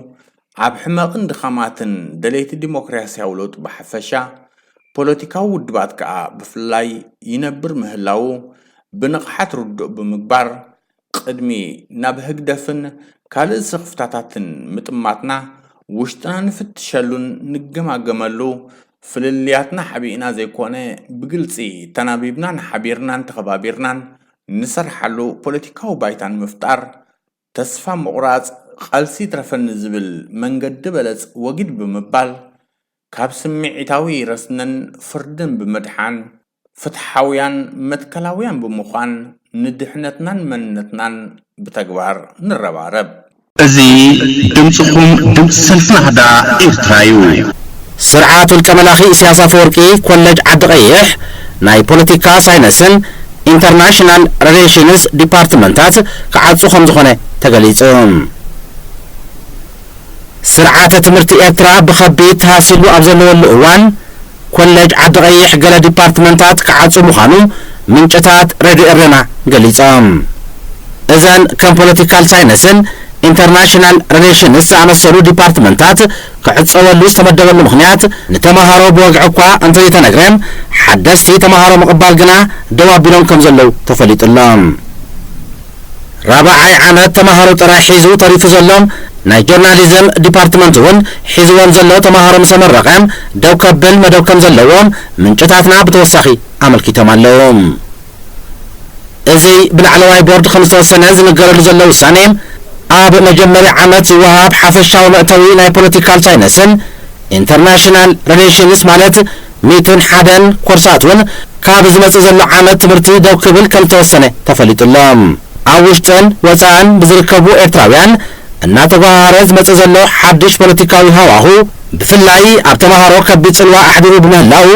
B: عب حماقن دخاماتن دليت الديمقراسيا ولوت بحفشا بوليتيكاو ودبات كا بفلاي ينبر مهلاو بنقحات ردو بمقبار قدمي ناب هقدفن كالي سخفتاتاتن متماتنا وشتنا نفتشلون نقما قمالو ፍልልያትና ሓቢእና ዘይኮነ ብግልፂ ተናቢብናን ሓቢርናን ተኸባቢርናን ንሰርሓሉ ፖለቲካዊ ባይታን ምፍጣር ተስፋ ምቑራፅ ቃልሲ ትረፈኒ ዝብል መንገዲ በለፅ ወጊድ ብምባል ካብ ስምዒታዊ ረስነን ፍርድን ብምድሓን ፍትሓውያን መትከላውያን ብምዃን ንድሕነትናን መንነትናን ብተግባር ንረባረብ
A: እዚ ድምፅኹም ድምፂ ሰልፊ ናህዳ ኤርትራ እዩ
C: ስርዓት ውልቀ መላኺ ኢሳያስ አፈወርቂ ኮሌጅ ዓዲ ቀይሕ ናይ ፖለቲካ ሳይንስን ኢንተርናሽናል ሪሌሽንስ ዲፓርትመንታት ክዓፁ ከም ዝኾነ ተገሊጹ ስርዓተ ትምህርቲ ኤርትራ ብከቢድ ተሃሲሉ ኣብ ዘለወሉ እዋን ኮሌጅ ዓዲ ቀይሕ ገለ ዲፓርትመንታት ክዓፁ ምዃኑ ምንጭታት ሬድዮ ኤርትራ ገሊፆም እዘን ከም ፖለቲካል ሳይንስን ኢንተርናሽናል ሪሌሽንስ ዝኣመሰሉ ዲፓርትመንታት ክዕፀወሉ ዝተመደበሉ ምክንያት ንተምሃሮ ብወግዒ እኳ እንተይተነግረን ሓደስቲ ተምሃሮ ምቕባል ግና ደው ኣቢሎም ከም ዘለው ተፈሊጡሎም ራብዓይ ዓመት ተምሃሮ ጥራይ ሒዙ ተሪፉ ዘሎም ናይ ጆርናሊዝም ዲፓርትመንት እውን ሒዝዎም ዘለው ተምሃሮ ምስ ተመረቐ ደው ከብል መደብ ከም ዘለዎም ምንጭታትና ብተወሳኺ ኣመልኪቶም ኣለው እዚ ብላዕለዋይ ቦርድ ከም ዝተወሰነ ዝንገረሉ ዘሎ ውሳኔ ኣብ መጀመርያ ዓመት ዝወሃብ ሓፈሻዊ መእተዊ ናይ ፖለቲካል ሳይንስን ኢንተርናሽናል ሪሌሽንስ ማለት 101 ኮርሳት እውን ካብ ዝመጽእ ዘሎ ዓመት ትምህርቲ ደው ክብል ከም ዝተወሰነ ተፈሊጡሎም ኣብ ውሽጥን ወፃእን ብዝርከቡ ኤርትራውያን እናተጓሃረ ዝመጽእ ዘሎ ሓድሽ ፖለቲካዊ ሃዋሁ ብፍላይ ኣብ ተምሃሮ ከቢድ ጽልዋ ኣሕዲሩ ብምህላው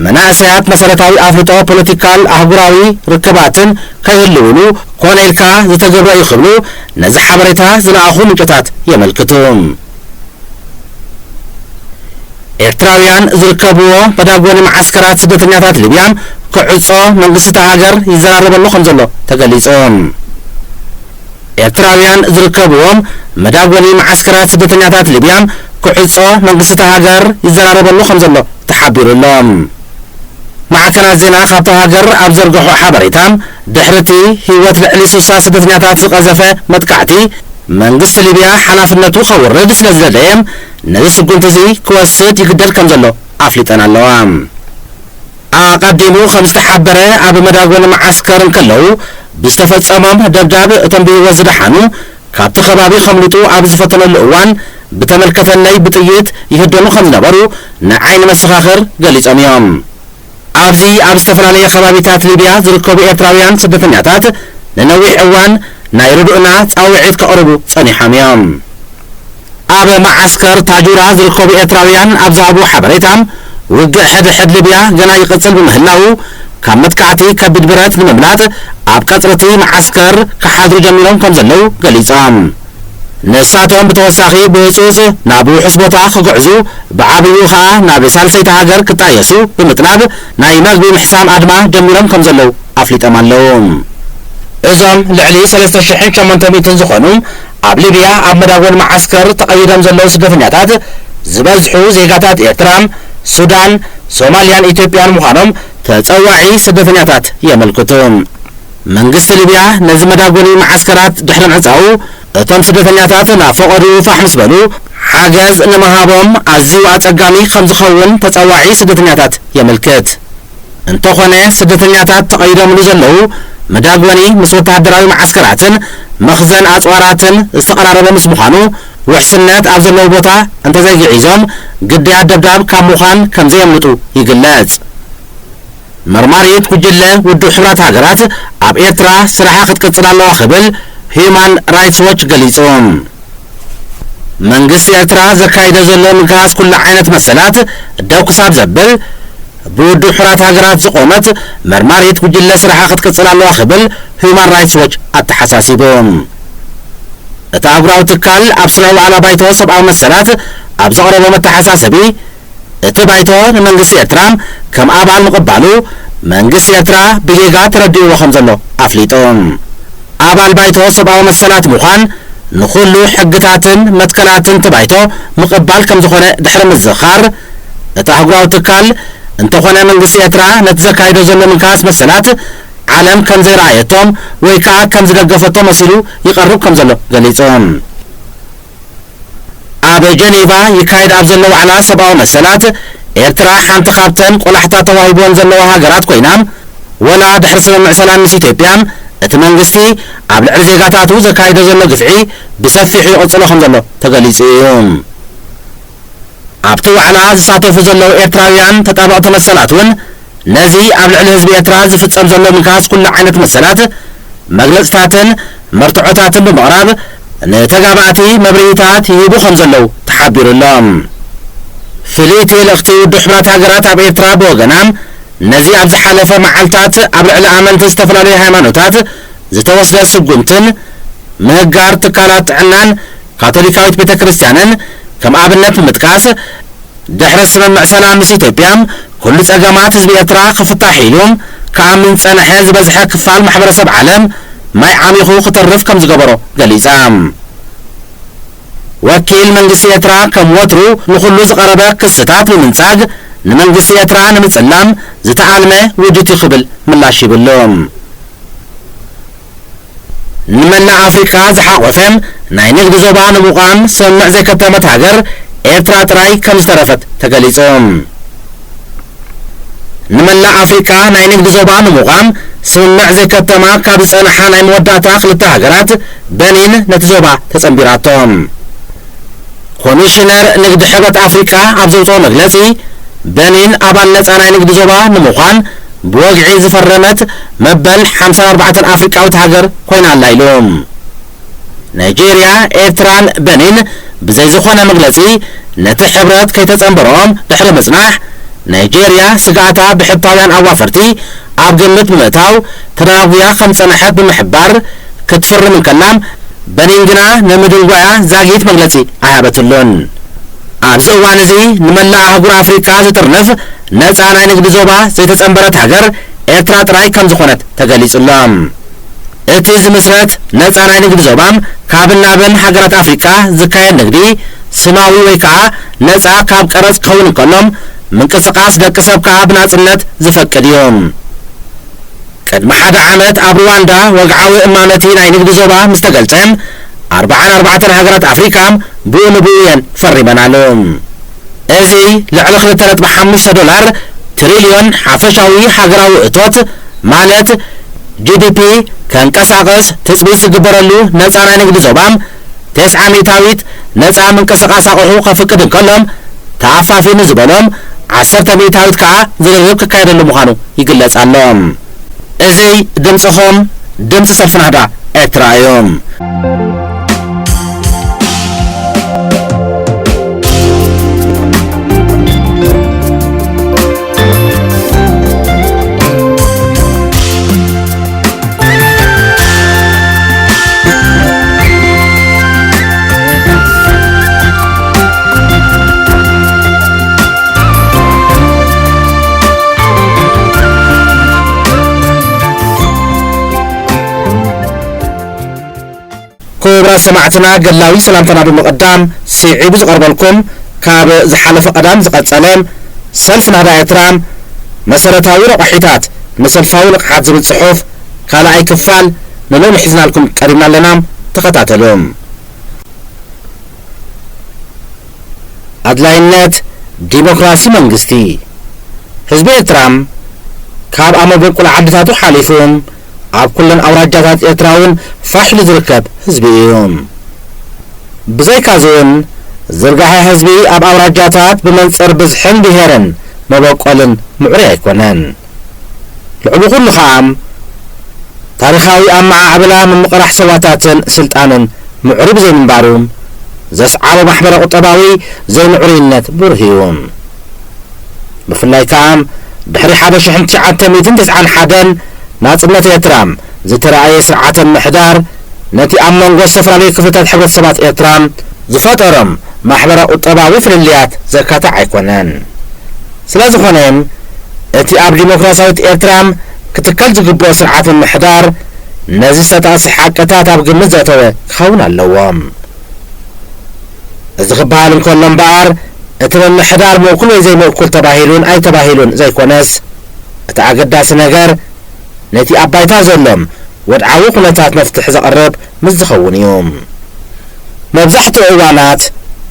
C: መናእሰያት መሰረታዊ ኣፍልጦ ፖለቲካል ኣህጉራዊ ርክባትን ከይህልውሉ ኮነ ኢልካ ዝተገብረ ይኽብሉ ነዚ ሓበሬታ ዝለኣኹ ምንጭታት የመልክቱ ኤርትራውያን ዝርከብዎ መዳጎኒ ማዓስከራት ስደተኛታት ሊብያ ክዕጾ መንግስቲ ሃገር ይዘራረበሉ ከም ዘሎ ተገሊጾም ኤርትራውያን ዝርከብዎም መዳጎኒ ማዓስከራት ስደተኛታት ሊብያ ክዕጾ መንግስቲ ሃገር ይዘራረበሉ ከም ዘሎ ተሓቢሩሎም ማዕከናት ዜና ካብቲ ሃገር ኣብ ዘርግሖ ሓበሬታ ድሕርቲ ህይወት ልዕሊ 60 ስደተኛታት ዝቐዘፈ መጥቃዕቲ መንግስቲ ሊብያ ሓላፍነቱ ከውርድ ስለ ዝደለየ ነዚ ስጉምቲ እዚ ክወስድ ይግደድ ከም ዘሎ ኣፍሊጠን ኣለዋ ኣቐዲሙ ከም ዝተሓበረ ኣብ መዳጎኒ ማዓስከር እንከለዉ ብዝተፈጸሞም ደብዳብ እቶም ብህይወት ዝደሓኑ ካብቲ ከባቢ ከምልጡ ኣብ ዝፈተነሉ እዋን ብተመልከተነይ ብጥይት ይህደኑ ከም ዝነበሩ ንዓይኒ መሰኻኽር ገሊፆም እዮም ኣብዚ ኣብ ዝተፈላለየ ከባቢታት ሊብያ ዝርከቡ ኤርትራውያን ስደተኛታት ንነዊሕ እዋን ናይ ርዱእና ፃውዒት ከቕርቡ ጸኒሖም እዮም ኣብ ማዓስከር ታጁራ ዝርከቡ ኤርትራውያን ኣብ ዝሃብዎ ሓበሬታ ውግእ ሕድሕድ ሊብያ ገና ይቕፅል ብምህላው ካብ መጥቃዕቲ ከቢድ ብረት ንምምላጥ ኣብ ቀፅርቲ ማዓስከር ክሓድሩ ጀሚሮም ከም ዘለው ገሊፆም ንሳቶም ብተወሳኺ ብህፁፅ ናብ ውሑስ ቦታ ክጉዕዙ ብዓብዩ ከዓ ናብ ሳልሰይቲ ሃገር ክጣየሱ ብምጥላብ ናይ መግቢ ምሕሳም ኣድማ ጀሚሮም ከም ዘለው ኣፍሊጦም ኣለው እዞም ልዕሊ 3800 ዝኾኑ ኣብ ሊብያ ኣብ መዳጎኒ ማዓስከር ተቐይዶም ዘለው ስደተኛታት ዝበዝሑ ዜጋታት ኤርትራ ሱዳን ሶማልያን ኢትዮጵያን ምዃኖም ተፀዋዒ ስደተኛታት የመልክቱ መንግስቲ ሊብያ ነዚ መዳጎኒ ማዓስከራት ድሕሪ ምዕፃው እቶም ስደተኛታት ናብ ፈቐዱ ፋሕ ምስ በሉ ሓገዝ ንምሃቦም ኣዝዩ ኣፀጋሚ ከም ዝኸውን ተፀዋዒ ስደተኛታት የመልክት እንተኾነ ስደተኛታት ተቐይዶምሉ ዘለው መዳጎኒ ምስ ወተሃደራዊ ማዓስከራትን መኽዘን ኣፅዋራትን ዝተቐራረበ ምስ ምዃኑ ውሕስነት ኣብ ዘለዎ ቦታ እንተዘይግዒዞም ግዳያት ደብዳብ ካብ ምዃን ከም ዘየምልጡ ይግለጽ መርማሪት ጉጅለ ውድብ ሕብራት ሃገራት ኣብ ኤርትራ ስራሓ ክትቅፅል ኣለዋ ክብል ሂዩማን ራይትስ ዎች ገሊፆም መንግስቲ ኤርትራ ዘካይደ ዘሎ ምንቅስቓስ ኩሉ ዓይነት መሰላት ደው ክሳብ ዘብል ብውድብ ሕብራት ሃገራት ዝቆመት መርማሪት ጉጅለ ስራሓ ክትቅፅል ኣለዋ ክብል ሂዩማን ራይትስ ዎች ኣተሓሳሲቦም እቲ ኣህጉራዊ ትካል ኣብ ስነ ዋዕላ ባይቶ ሰብኣዊ መሰላት ኣብ ዘቕረቦ መተሓሳሰቢ እቲ ባይቶ ንመንግስቲ ኤርትራ ከም ኣባል ምቕባሉ መንግስቲ ኤርትራ ብጌጋ ተረዲእዎ ከም ዘሎ ኣፍሊጦም ኣባል ባይቶ ሰብኣዊ መሰላት ምዃን ንኹሉ ሕግታትን መትከላትን ባይቶ ምቕባል ከም ዝኾነ ድሕሪ ምዝኻር እቲ ኣህጉራዊ ትካል እንተኾነ መንግስቲ ኤርትራ ነቲ ዘካይዶ ዘሎ ምንቅስቓስ መሰላት ዓለም ከም ዘይረኣየቶም ወይ ከዓ ከም ዝደገፈቶም መሲሉ ይቐርብ ከም ዘሎ ገሊፆም
D: ኣብ ጀኔቫ ይካየድ ኣብ ዘሎ ዋዕላ ሰብኣዊ መሰላት ኤርትራ ሓንቲ ካብተን ቆላሕታ ተዋሂቦን ዘለዋ ሃገራት ኮይና ወላ ድሕሪ ስምምዕ ሰላም ምስ ኢትዮጵያ እቲ መንግስቲ ኣብ ልዕሊ ዜጋታቱ ዘካይዶ ዘሎ ግፍዒ ብሰፊሑ ይቕፅሎ ከም ዘሎ ተገሊጹ እዩ። ኣብቲ ዋዕላ ዝሳተፉ ዘለዉ ኤርትራውያን ተጣበቕቲ መሰላት እውን ነዚ ኣብ ልዕሊ ህዝቢ ኤርትራ ዝፍጸም ዘሎ ምንካስ ኩሉ ዓይነት መሰላት መግለጽታትን መርትዖታትን ብምቕራብ ንተጋባእቲ መብርሂታት ይህቡ ከም ዘለዉ ተሓቢሩሎም። ፍልይቲ ልእኽቲ ውድብ ሕቡራት ሃገራት ኣብ ኤርትራ ብወገና ነዚ ኣብ ዝሓለፈ መዓልትታት ኣብ ልዕሊ ኣመንቲ ዝተፈላለዩ ሃይማኖታት ዝተወስደ ስጉምትን ምህጋር ትካላት ጥዕናን ካቶሊካዊት ቤተ ክርስቲያንን ከም ኣብነት ብምጥቃስ ድሕሪ ስምምዕ ሰላም ምስ ኢትዮጵያ ኩሉ ጸገማት ህዝቢ ኤርትራ ክፍታሕ ኢሉ ከኣምን ጸንሐ ዝበዝሐ ክፋል ማሕበረሰብ ዓለም ማይ ዓሚኹ ክተርፍ ከም ዝገበሮ ገሊጻ። ወኪል መንግስቲ ኤርትራ ከም ወትሩ ንኹሉ ዝቐረበ ክስታት ብምንጻግ ንመንግስቲ ኤርትራ ንምጽላም ዝተዓልመ ውድት ይኽብል ምላሽ ይብሉ። ንመላእ ኣፍሪካ ዝሓቆፈ ናይ ንግዲ ዞባ ንምቋም ስምምዕ ዘይከተመት ሃገር ኤርትራ ጥራይ ከም ዝተረፈት ተገሊጹ። ንመላእ ኣፍሪካ ናይ ንግዲ ዞባ ንምቋም ስምምዕ ዘይከተማ ካብ ዝጸንሓ ናይ መወዳእታ ክልተ ሃገራት በኒን ነቲ ዞባ ተጸንቢራቶም። ኮሚሽነር ንግዲ ሕብረት ኣፍሪካ ኣብ ዘውፅኦ መግለጺ በኒን ኣባል ነጻ ናይ ንግዲ ዞባ ንምዃን ብወግዒ ዝፈረመት መበል 54 ኣፍሪካዊት ሃገር ኮይና ኣላ ኢሉ። ናይጄርያ፣ ኤርትራን በኒን ብዘይ ዝኾነ መግለጺ ነቲ ሕብረት ከይተጸንበሮም ድሕሪ ምጽናሕ ናይጄርያ ስጋኣታ ብሕብታውያን ኣዋፈርቲ ኣብ ግምት ብምእታው ተዳጉያ ከም ጸንሐት ብምሕባር ክትፍርም እንከላም በኒን ግና ንምድንጓያ ዛጊት መግለጺ ኣይሃበትሉን። ኣብዚ እዋን እዚ ንመላእ ኣህጉር ኣፍሪካ ዝጥርንፍ ነጻ ናይ ንግዲ ዞባ ዘይተጸንበረት ሃገር ኤርትራ ጥራይ ከም ዝኾነት ተገሊጹሎም። እቲ ዝምስረት ነጻ ናይ ንግዲ ዞባም ካብን ናብን ሃገራት ኣፍሪካ ዝካየድ ንግዲ ስማዊ ወይ ከዓ ነጻ ካብ ቀረጽ ክኸውን እንከሎም ምንቅስቓስ ደቂ ሰብ ከዓ ብናጽነት ዝፈቅድ እዩ። ቅድሚ ሓደ ዓመት ኣብ ሩዋንዳ ወግዓዊ እማመቲ ናይ ንግዲ ዞባ ምስ ተገልጸ 44 ሃገራት ኣፍሪካ ብኡ ንብኡ እየን ፈሪመናሉ። እዚ ልዕሊ $2.5 ትሪልዮን ሓፈሻዊ ሃገራዊ እቶት ማለት ጂዲፒ ከንቀሳቐስ ትጽቢት ዝግበረሉ ነጻ ናይ ንግዲ ዞባ 900ዊት ነጻ ምንቅስቓስ ኣቑሑ ከፍቅድ እንከሎም ተኣፋፊኑ ዝበሎም 10ዊት ከዓ ዝርርብ ክካየደሉ ምዃኑ ይግለጽ ኣሎ። እዚ ድምፅኹም ድምፂ ሰልፊ ናህዳ ኤርትራ እዩ። ክቡራት ሰማዕትና ገላዊ ሰላምታና ብምቕዳም ስዒቡ ዝቐርበልኩም ካብ ዝሓለፈ ቀዳም ዝቐጸለ ሰልፊ ናህዳ ኤርትራ መሰረታዊ ረቑሒታት ንሰልፋዊ ልቕሓት ዝብል ጽሑፍ ካልኣይ ክፋል ንሎሚ ሒዝናልኩም ቀሪብና ኣለና። ተኸታተሉ። ኣድላይነት ዲሞክራሲ መንግስቲ ህዝቢ ኤርትራ ካብ ኣመበቁል ዓድታቱ ሓሊፉ ኣብ ኩለን ኣውራጃታት ኤርትራውን ፋሽሉ ዝርከብ ህዝቢ እዩ። ብዘይካዚ እውን ዝርጋሐ ህዝቢ ኣብ ኣውራጃታት ብመንጽር ብዝሕን ብሄርን መበቆልን ምዕሩይ ኣይኮነን። ልዕሊ ኩሉ ከዓ ታሪኻዊ ኣመዓዕብላ ምምቕራሕ ሰዋታትን ስልጣንን ምዕሩይ ብዘይምንባሩ ዘስዓቦ ማሕበረ ቁጠባዊ ዘይምዕሩይነት ብሩህ እዩ። ብፍላይ ከዓ ድሕሪ 1991 ናጽነት ኤርትራ ዝተረኣየ ስርዓተ ምሕዳር ነቲ ኣብ መንጎ ዝተፈላለዩ ክፍልታት ሕብረተሰባት ኤርትራ ዝፈጠሮም ማሕበረ ቁጠባዊ ፍልልያት ዘካትዕ ኣይኮነን። ስለ ዝኾነ እቲ ኣብ ዲሞክራሲያዊት ኤርትራ ክትከል ዝግብኦ ስርዓት ምሕዳር ነዚ ዝተጠቕሲ ሓቅታት ኣብ ግምት ዘእተወ ክኸውን ኣለዎም። እዚ ክበሃል እንከሎ እምበኣር እቲ ምምሕዳር ምእኩል ወይ ዘይምእኩል ተባሂሉን ኣይተባሂሉን ዘይኮነስ እቲ ኣገዳሲ ነገር ነቲ ኣብ ባይታ ዘሎም ወድዓዊ ኩነታት መፍትሒ ዘቕርብ ምስ ዝኸውን እዩ። መብዛሕትኡ እዋናት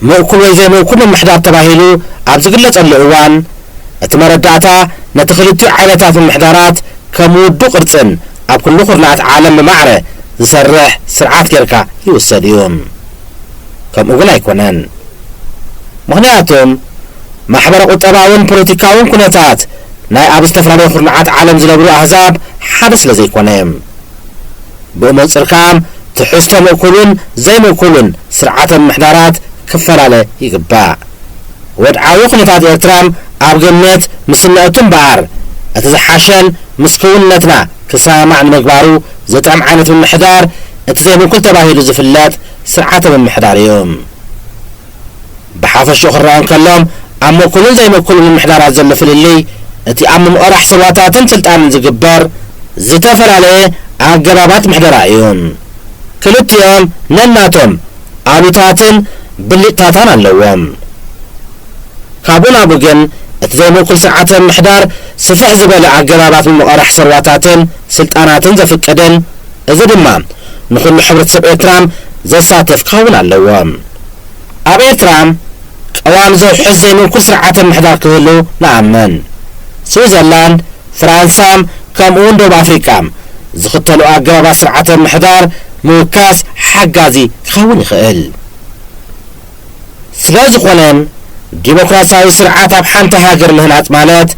D: ምእኩል ወይ ዘይምእኩል ምምሕዳር ተባሂሉ ኣብ ዝግለጸሉ እዋን እቲ መረዳእታ ነቲ ክልቲኡ ዓይነታት ምምሕዳራት ከም ውዱእ ቅርጽን ኣብ ኩሉ ኩርናዓት ዓለም ብማዕረ ዝሰርሕ ስርዓት ጌርካ ይውሰድ እዩ። ከምኡ ግን ኣይኮነን። ምክንያቱም ማሕበረ ቁጠባውን ፖለቲካውን ኩነታት ናይ ኣብ ዝተፈላለዩ ኩርናዓት ዓለም ዝነብሩ ኣህዛብ ሓደ ስለ ዘይኮነ ብእመፅር ከዓ ትሕዝቶ ምእኩልን ዘይምእኩልን ስርዓተ ምምሕዳራት ክፈላለ ይግባእ። ወድዓዊ ኩነታት ኤርትራም ኣብ ገነት ምስነቱ እምበኣር እቲ ዝሓሸን ምስ ክውንነትና ክሰማዕ ንምግባሩ ዘጥዕም ዓይነት ምምሕዳር እቲ ዘይምእኩል ተባሂሉ ዝፍለጥ ስርዓተ ምምሕዳር እዩ። ብሓፈሽኡ ክረአ እንከሎም ኣብ ምእኩልን ዘይምእኩልን ምምሕዳራት ዘሎ ፍልልይ እቲ ኣብ ምምቕራሕ ሰባታትን ስልጣንን ዝግበር ዝተፈላለየ ኣገባባት ምሕደራ እዩ። ክልቲኦም ነናቶም ኣሉታትን ብልጭታትን ኣለዎም። ካብኡ ናብኡ ግን እቲ ዘይምእኩል ስርዓተ ምምሕዳር ስፍሕ ዝበለ ኣገባባት ምምቕራሕ ሰባታትን ስልጣናትን ዘፍቅድን እዚ ድማ ንኩሉ ሕብረተሰብ ኤርትራም ዘሳተፍ ክኸውን ኣለዎም። ኣብ ኤርትራም ቀዋሚ ዘውሕዝ ዘይምእኩል ስርዓተ ምምሕዳር ክህሉ ንኣምን። ስዊዘርላንድ፣ ፍራንሳም ከምኡውን ደቡብ ኣፍሪቃም ዝኽተሉ ኣገባባት ስርዓተ ምምሕዳር ምውካስ ሓጋዚ ክኸውን ይኽእል። ስለ ዝኾነን ዲሞክራሲያዊ ስርዓት ኣብ ሓንቲ ሃገር ምህናፅ ማለት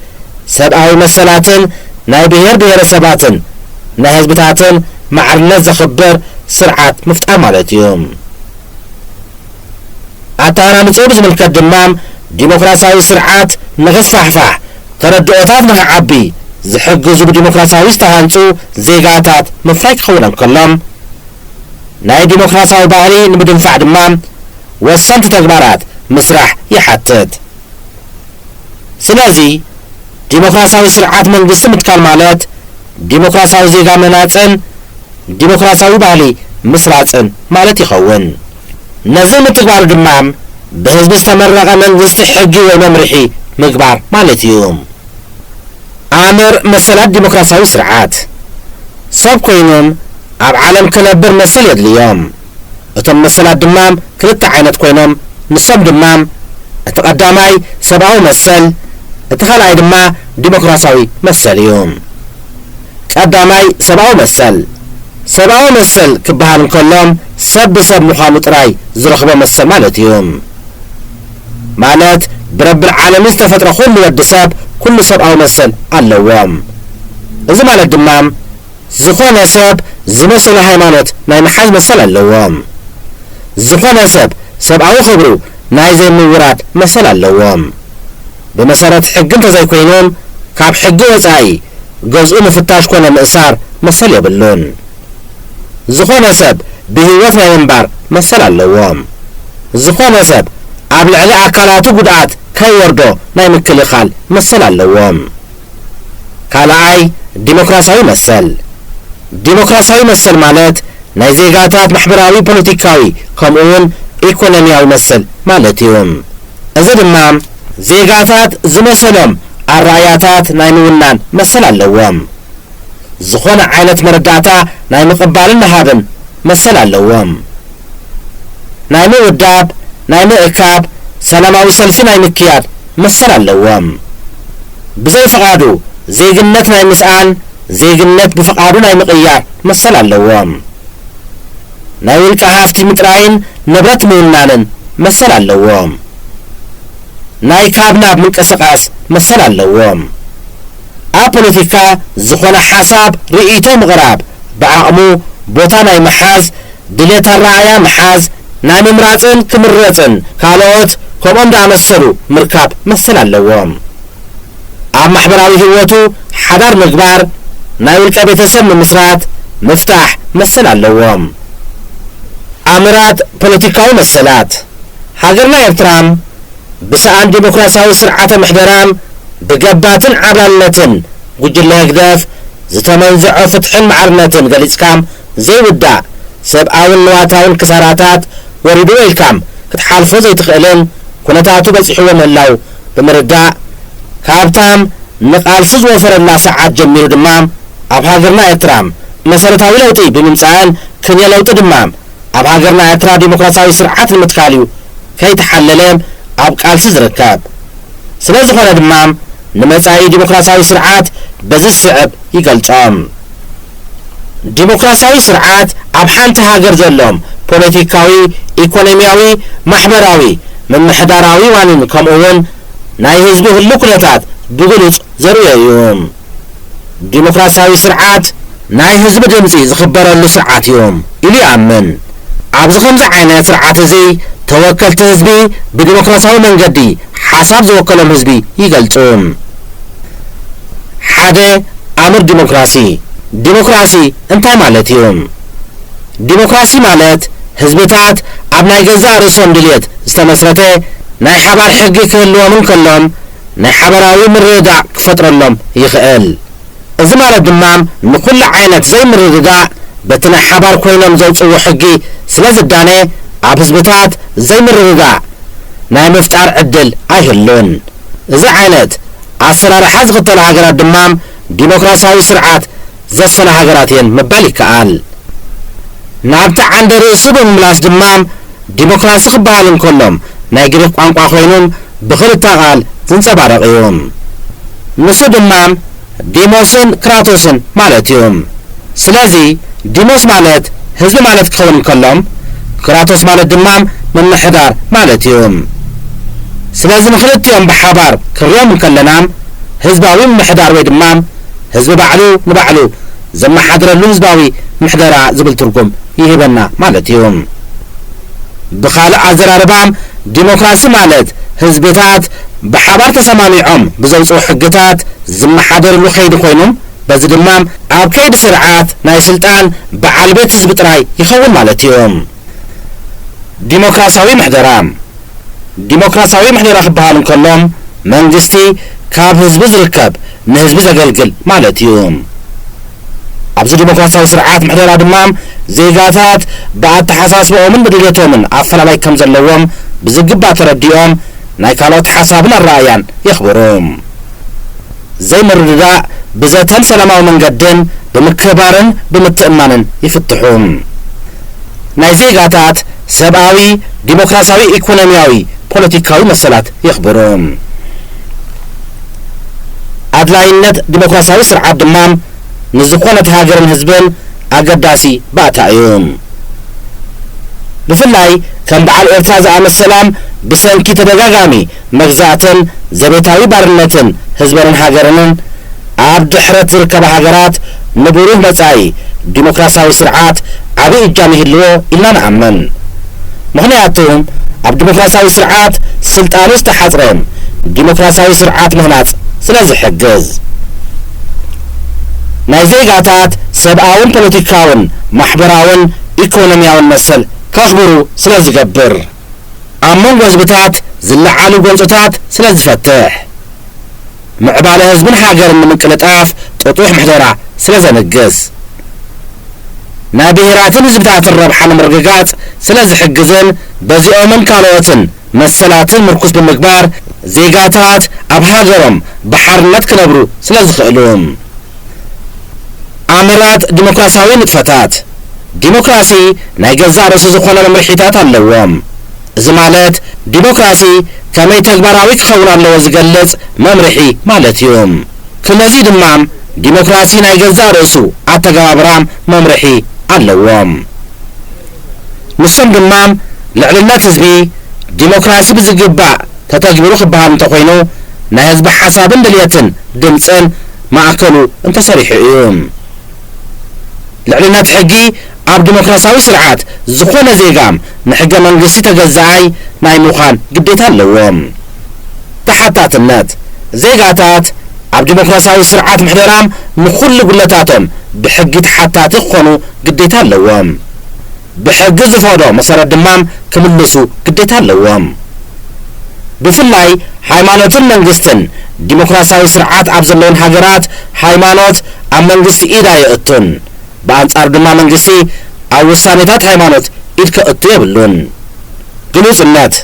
D: ሰብኣዊ መሰላትን ናይ ብሔር ብሔረሰባትን ናይ ህዝብታትን ማዕርነት ዘኽብር ስርዓት ምፍጣር ማለት እዩ። ኣተኣናንፅኡ ብዝምልከት ድማ ዲሞክራሲያዊ ስርዓት ንኽስፋሕፋሕ ተረድኦታት ንኽዓቢ ዝሕግዙ ብዲሞክራሲያዊ ዝተሃንፁ ዜጋታት ምፍራይ ክኸውን እንከሎም ናይ ዲሞክራሲያዊ ባህሊ ንምድንፋዕ ድማ ወሰንቲ ተግባራት ምስራሕ ይሓትት። ስለዚ ዲሞክራሲያዊ ስርዓት መንግስቲ ምትካል ማለት ዲሞክራሲያዊ ዜጋ መናፅን ዲሞክራሲያዊ ባህሊ ምስራፅን ማለት ይኸውን። ነዚ ምትግባሩ ድማ ብህዝቢ ዝተመረቐ መንግስቲ ሕጊ ወይ መምርሒ ምግባር ማለት እዩ። ኣመር መሰላት ዲሞክራሲያዊ ስርዓት ሰብ ኮይኖም ኣብ ዓለም ክነብር መስል የድልዮም። እቶም መሰላት ድማ ክልተ ዓይነት ኮይኖም ንሶም ድማ እቲ ቀዳማይ ሰብኣዊ መሰል እቲ ካልኣይ ድማ ዲሞክራሲያዊ መሰል እዩ። ቀዳማይ ሰብኣዊ መሰል ሰብኣዊ መሰል ክበሃል እንከሎም ሰብ ብሰብ ምዃኑ ጥራይ ዝረኽቦ መሰል ማለት እዩ። ማለት ብረቢ ዓለምን ዝተፈጥረ ኩሉ ወዲ ሰብ ኩሉ ሰብኣዊ መሰል ኣለዎም። እዚ ማለት ድማ ዝኾነ ሰብ ዝመሰለ ሃይማኖት ናይ ምሓዝ መሰል ኣለዎም። ዝኾነ ሰብ ሰብኣዊ ክብሩ ናይ ዘይምውራድ መሰል ኣለዎም። ብመሰረት ሕጊ እንተዘይኮይኖም ካብ ሕጊ ወፃኢ ገዝኡ ምፍታሽ ኮነ ምእሳር መሰል የብሉን። ዝኾነ ሰብ ብህይወት ናይ ምንባር መሰል ኣለዎም። ዝኾነ ሰብ ኣብ ልዕሊ ኣካላቱ ጉድኣት ከይወርዶ ናይ ምክልኻል መሰል ኣለዎም። ካልኣይ ዲሞክራሲያዊ መሰል ዲሞክራሲያዊ መሰል ማለት ናይ ዜጋታት ማሕበራዊ ፖለቲካዊ ከምኡውን ኢኮኖሚያዊ መሰል ማለት እዩ። እዚ ድማ ዜጋታት ዝመሰሎም ኣረኣያታት ናይ ምውናን መሰል ኣለዎም። ዝኾነ ዓይነት መረዳእታ ናይ ምቕባልን ናሃብን መሰል ኣለዎም። ናይ ምውዳብ ናይ ምእካብ ሰላማዊ ሰልፊ ናይ ምክያድ መሰል ኣለዎም። ብዘይፈቓዱ ዜግነት ናይ ምስኣን ዜግነት ብፈቓዱ ናይ ምቕያር መሰል ኣለዎም። ናይ ውልቀ ሃፍቲ ምጥራይን ንብረት ምውናንን መሰል ኣለዎም። ናይ ካብ ናብ ምንቅስቓስ መሰል ኣለዎም። ኣብ ፖለቲካ ዝኾነ ሓሳብ ርእይቶ ምቕራብ ብዓቕሙ ቦታ ናይ ምሓዝ ድሌት ኣረኣያ ምሓዝ ናይ ምምራፅን ክምረፅን ካልኦት ከምኦም ዝኣመሰሉ ምርካብ መሰል ኣለዎም። ኣብ ማሕበራዊ ህይወቱ ሓዳር ምግባር ናይ ውልቀ ቤተሰብ ምምስራት ምፍታሕ መሰል ኣለዎም። ኣምራት ፖለቲካዊ መሰላት ሃገርና ኤርትራም ብሰኣን ዲሞክራሲያዊ ስርዓተ ምሕደራም ብገባትን ዓብላልነትን ጉጅለ ህግደፍ ዝተመንዝዖ ፍትሕን ማዕርነትን ገሊፅካም ዘይውዳእ ሰብኣውን ንዋታውን ክሳራታት ወሪዱ ኢልካም ክትሓልፎ ዘይትኽእልን ኩነታቱ በፂሕዎ ምህላው ብምርዳእ ካብታም ንቓልሲ ዝወፈረላ ሰዓት ጀሚሩ ድማ ኣብ ሃገርና ኤርትራም መሰረታዊ ለውጢ ብምምፃእን ክንየ ለውጢ ድማ ኣብ ሃገርና ኤርትራ ዲሞክራሲያዊ ስርዓት ንምትካል እዩ ከይተሓለለ ኣብ ቃልሲ ዝርከብ ስለ ዝኾነ ድማ ንመጻኢ ዲሞክራሲያዊ ስርዓት በዚ ስዕብ ይገልጾም ዲሞክራሲያዊ ስርዓት ኣብ ሓንቲ ሃገር ዘሎም ፖለቲካዊ ኢኮኖሚያዊ ማሕበራዊ ምምሕዳራዊ ዋኒን ከምኡውን ናይ ህዝቢ ህሉ ኩነታት ብግሉጽ ዘርእዩ እዮም ዲሞክራሲያዊ ስርዓት ናይ ህዝቢ ድምፂ ዝኽበረሉ ስርዓት እዮም ኢሉ ይኣምን ኣብዚ ከምዚ ዓይነት ስርዓት እዚ ተወከልቲ ህዝቢ ብዲሞክራሲያዊ መንገዲ ሓሳብ ዝወከሎም ህዝቢ ይገልጹ ሓደ ኣምር ዲሞክራሲ እንታይ ማለት እዩ ዲሞክራሲ ማለት ህዝብታት ኣብ ናይ ገዛእ ርእሶም ድልየት ዝተመስረተ ናይ ሓባር ሕጊ ክህልዎምን ከሎም ናይ ሓበራዊ ምርድዳእ ክፈጥረሎም ይኽእል እዚ ማለት ድማ ንኩሉ ዓይነት ዘይምርድዳእ በቲ ናይ ሓባር ኮይኖም ዘውፅዎ ሕጊ ስለ ዝዳነ ኣብ ህዝብታት ዘይምርድዳእ ናይ ምፍጣር ዕድል ኣይህሉን እዚ ዓይነት ኣሰራርሓ ዝኽተሉ ሃገራት ድማ ዲሞክራሲያዊ ስርዓት ዘሰና ሃገራት እየን ምባል ይከኣል ናብቲ ዓንዲ ርእሱ ብምምላስ ድማ ዲሞክራሲ ክበሃል እንከሎም ናይ ግሪክ ቋንቋ ኮይኖም ብኽልተ ቃል ዝንፀባረቕ እዩ ንሱ ድማ ዲሞስን ክራቶስን ማለት እዩ ስለዚ ዲሞስ ማለት ህዝቢ ማለት ክኸውን ከሎም ክራቶስ ማለት ድማ ምምሕዳር ማለት እዩ ስለዚ ንኽልቲኦም ብሓባር ክሪኦም ከለና ህዝባዊ ምምሕዳር ወይ ድማ ህዝቢ ባዕሉ ንባዕሉ ዘመሓድረሉ ህዝባዊ ምሕደራ ዝብል ትርጉም ይህበና ማለት እዩ ብኻልእ ኣዘራርባ ዲሞክራሲ ማለት ህዝብታት ብሓባር ተሰማሚዖም ብዘውፅኡ ሕግታት ዝመሓደርሉ ከይዲ ኮይኑ በዚ ድማ ኣብ ከይዲ ስርዓት ናይ ስልጣን በዓል ቤት ህዝቢ ጥራይ ይኸውን ማለት እዩ ዲሞክራሲያዊ ምሕደራ ክበሃል እንከሎም መንግስቲ ካብ ህዝቢ ዝርከብ ንህዝቢ ዘገልግል ማለት እዩ ኣብዚ ዲሞክራሲያዊ ስርዓት ምሕደራ ድማ ዜጋታት ብኣተሓሳስበኦምን ብድልየቶምን ኣፈላላይ ከም ዘለዎም ብዝግባእ ተረዲኦም ናይ ካልኦት ሓሳብን ኣረኣያን የኽብሩ ዘይምርድዳእ ብዘተን ሰላማዊ መንገድን ብምክባርን ብምትእማንን ይፍትሑ ናይ ዜጋታት ሰብኣዊ ዲሞክራሲያዊ ኢኮኖሚያዊ ፖለቲካዊ መሰላት የኽብሩ ኣድላይነት ዲሞክራሲያዊ ስርዓት ድማ ንዝኾነት ሃገርን ህዝብን ኣገዳሲ ባእታ እዩ ብፍላይ ከም በዓል ኤርትራ ዝኣመሰላ ብሰንኪ ተደጋጋሚ መግዛእትን ዘቤታዊ ባርነትን ህዝበንን ሃገርንን ኣብ ድሕረት ዝርከባ ሃገራት ንብሩህ መጻኢ ዲሞክራሲያዊ ስርዓት ዓብዪ እጃም ይህልዎ ኢልና ንኣምን ምክንያቱ ኣብ ዲሞክራሲያዊ ስርዓት ስልጣኑ ዝተሓፅረ ዲሞክራሲያዊ ስርዓት ምህናፅ ስለ ዝሕግዝ ናይ ዜጋታት ሰብኣውን ፖለቲካውን ማሕበራውን ኢኮኖሚያውን መሰል ከኽብሩ ስለ ዝገብር ኣብ መንጎ ህዝብታት ዝለዓሉ ጎንፅታት ስለ ዝፈትሕ ምዕባለ ህዝብን ሃገርን ንምቅልጣፍ ጥጡሕ ምሕደራ ስለ ዘንግስ ናይ ብሄራትን ህዝብታትን ረብሓ ንምርግጋፅ ስለ ዝሕግዝን በዚኦምን ካልኦትን መሰላትን ምርኩስ ብምግባር ዜጋታት ኣብ ሃገሮም ብሓርነት ክነብሩ ስለ ዝኽእሉ ኣምራት ዲሞክራሲያዊ ንጥፈታት ዲሞክራሲ ናይ ገዛእ ርእሱ ዝኾነ መምርሒታት ኣለዎም እዚ ማለት ዲሞክራሲ ከመይ ተግባራዊ ክኸውን ኣለዎ ዝገልጽ መምርሒ ማለት እዩ ክለዚ ድማ ዲሞክራሲ ናይ ገዛእ ርእሱ ኣተገባብራ መምርሒ ኣለዎም ንሶም ድማ ልዕልነት ህዝቢ ዲሞክራሲ ብዝግባእ ተተግቢሩ ክበሃል እንተኮይኑ ናይ ህዝቢ ሓሳብን ድልየትን ድምፅን ማእከሉ እንተሰሪሑ እዩ ልዕልነት ሕጊ ኣብ ዲሞክራሲያዊ ስርዓት ዝኾነ ዜጋ ንሕገ መንግስቲ ተገዛኣይ ናይ ምዃን ግዴታ ኣለዎም ተሓታትነት ዜጋታት ኣብ ዲሞክራሲያዊ ስርዓት ምሕደራ ንኩሉ ጉለታቶም ብሕጊ ተሓታቲ ክኾኑ ግዴታ ኣለዎም ብሕጊ ዝፈቅዶ መሰረት ድማ ክምልሱ ግዴታ ኣለዎም ብፍላይ ሃይማኖትን መንግስትን ዲሞክራሲያዊ ስርዓት ኣብ ዘለውን ሃገራት ሃይማኖት ኣብ መንግስቲ ኢድ ኣይእቱን በአንጻር ድማ መንግስቲ ኣብ ውሳኔታት ሃይማኖት ኢድ ከእቱ የብሉን ግሉጽነት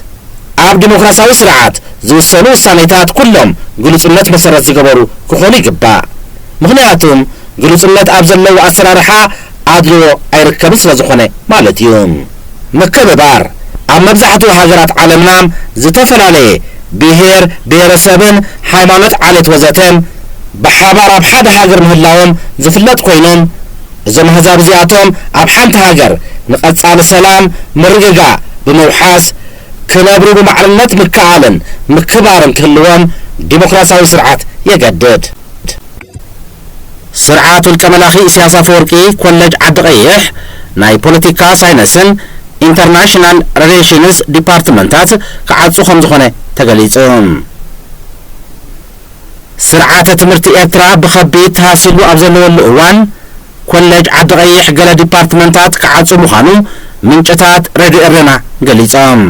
D: ኣብ ዲሞክራሲያዊ ስርዓት ዝውሰኑ ውሳኔታት ኩሎም ግሉጽነት መሰረት ዝገበሩ ክኾኑ ይግባእ ምክንያቱም ግሉጽነት ኣብ ዘለዎ ኣሰራርሓ ኣድልዎ ኣይርከብን ስለ ዝኾነ ማለት እዩ ምክብባር ኣብ መብዛሕትኡ ሃገራት ዓለምና ዝተፈላለየ ብሔር ብሔረሰብን ሃይማኖት ዓሌት ወዘተን ብሓባር ኣብ ሓደ ሃገር ምህላዎም ዝፍለጥ ኮይኖም እዞም ኣህዛብ እዚኣቶም ኣብ ሓንቲ ሃገር ንቐጻሊ ሰላም ምርግጋእ ብምውሓስ ክነብሩ ብማዕርነት ምከኣልን ምክባርን ክህልዎም ዲሞክራሲያዊ ስርዓት የገድድ። ስርዓት ውልቀ መላኺ ኢሳያስ አፈወርቂ ኮሌጅ ዓዲ ቀይሕ ናይ ፖለቲካ ሳይንስን ኢንተርናሽናል ሪሌሽንስ ዲፓርትመንታት ክዓጹ ከም ዝኾነ ተገሊጹ። ስርዓተ ትምህርቲ ኤርትራ ብኸቢድ ተሃሲሉ ኣብ ዘለወሉ እዋን ኮሌጅ ዓዲ ቀይሕ ገለ ዲፓርትመንታት ክዓጹ ምዃኑ ምንጭታት ሬድዮ ኤርና ገሊጾም።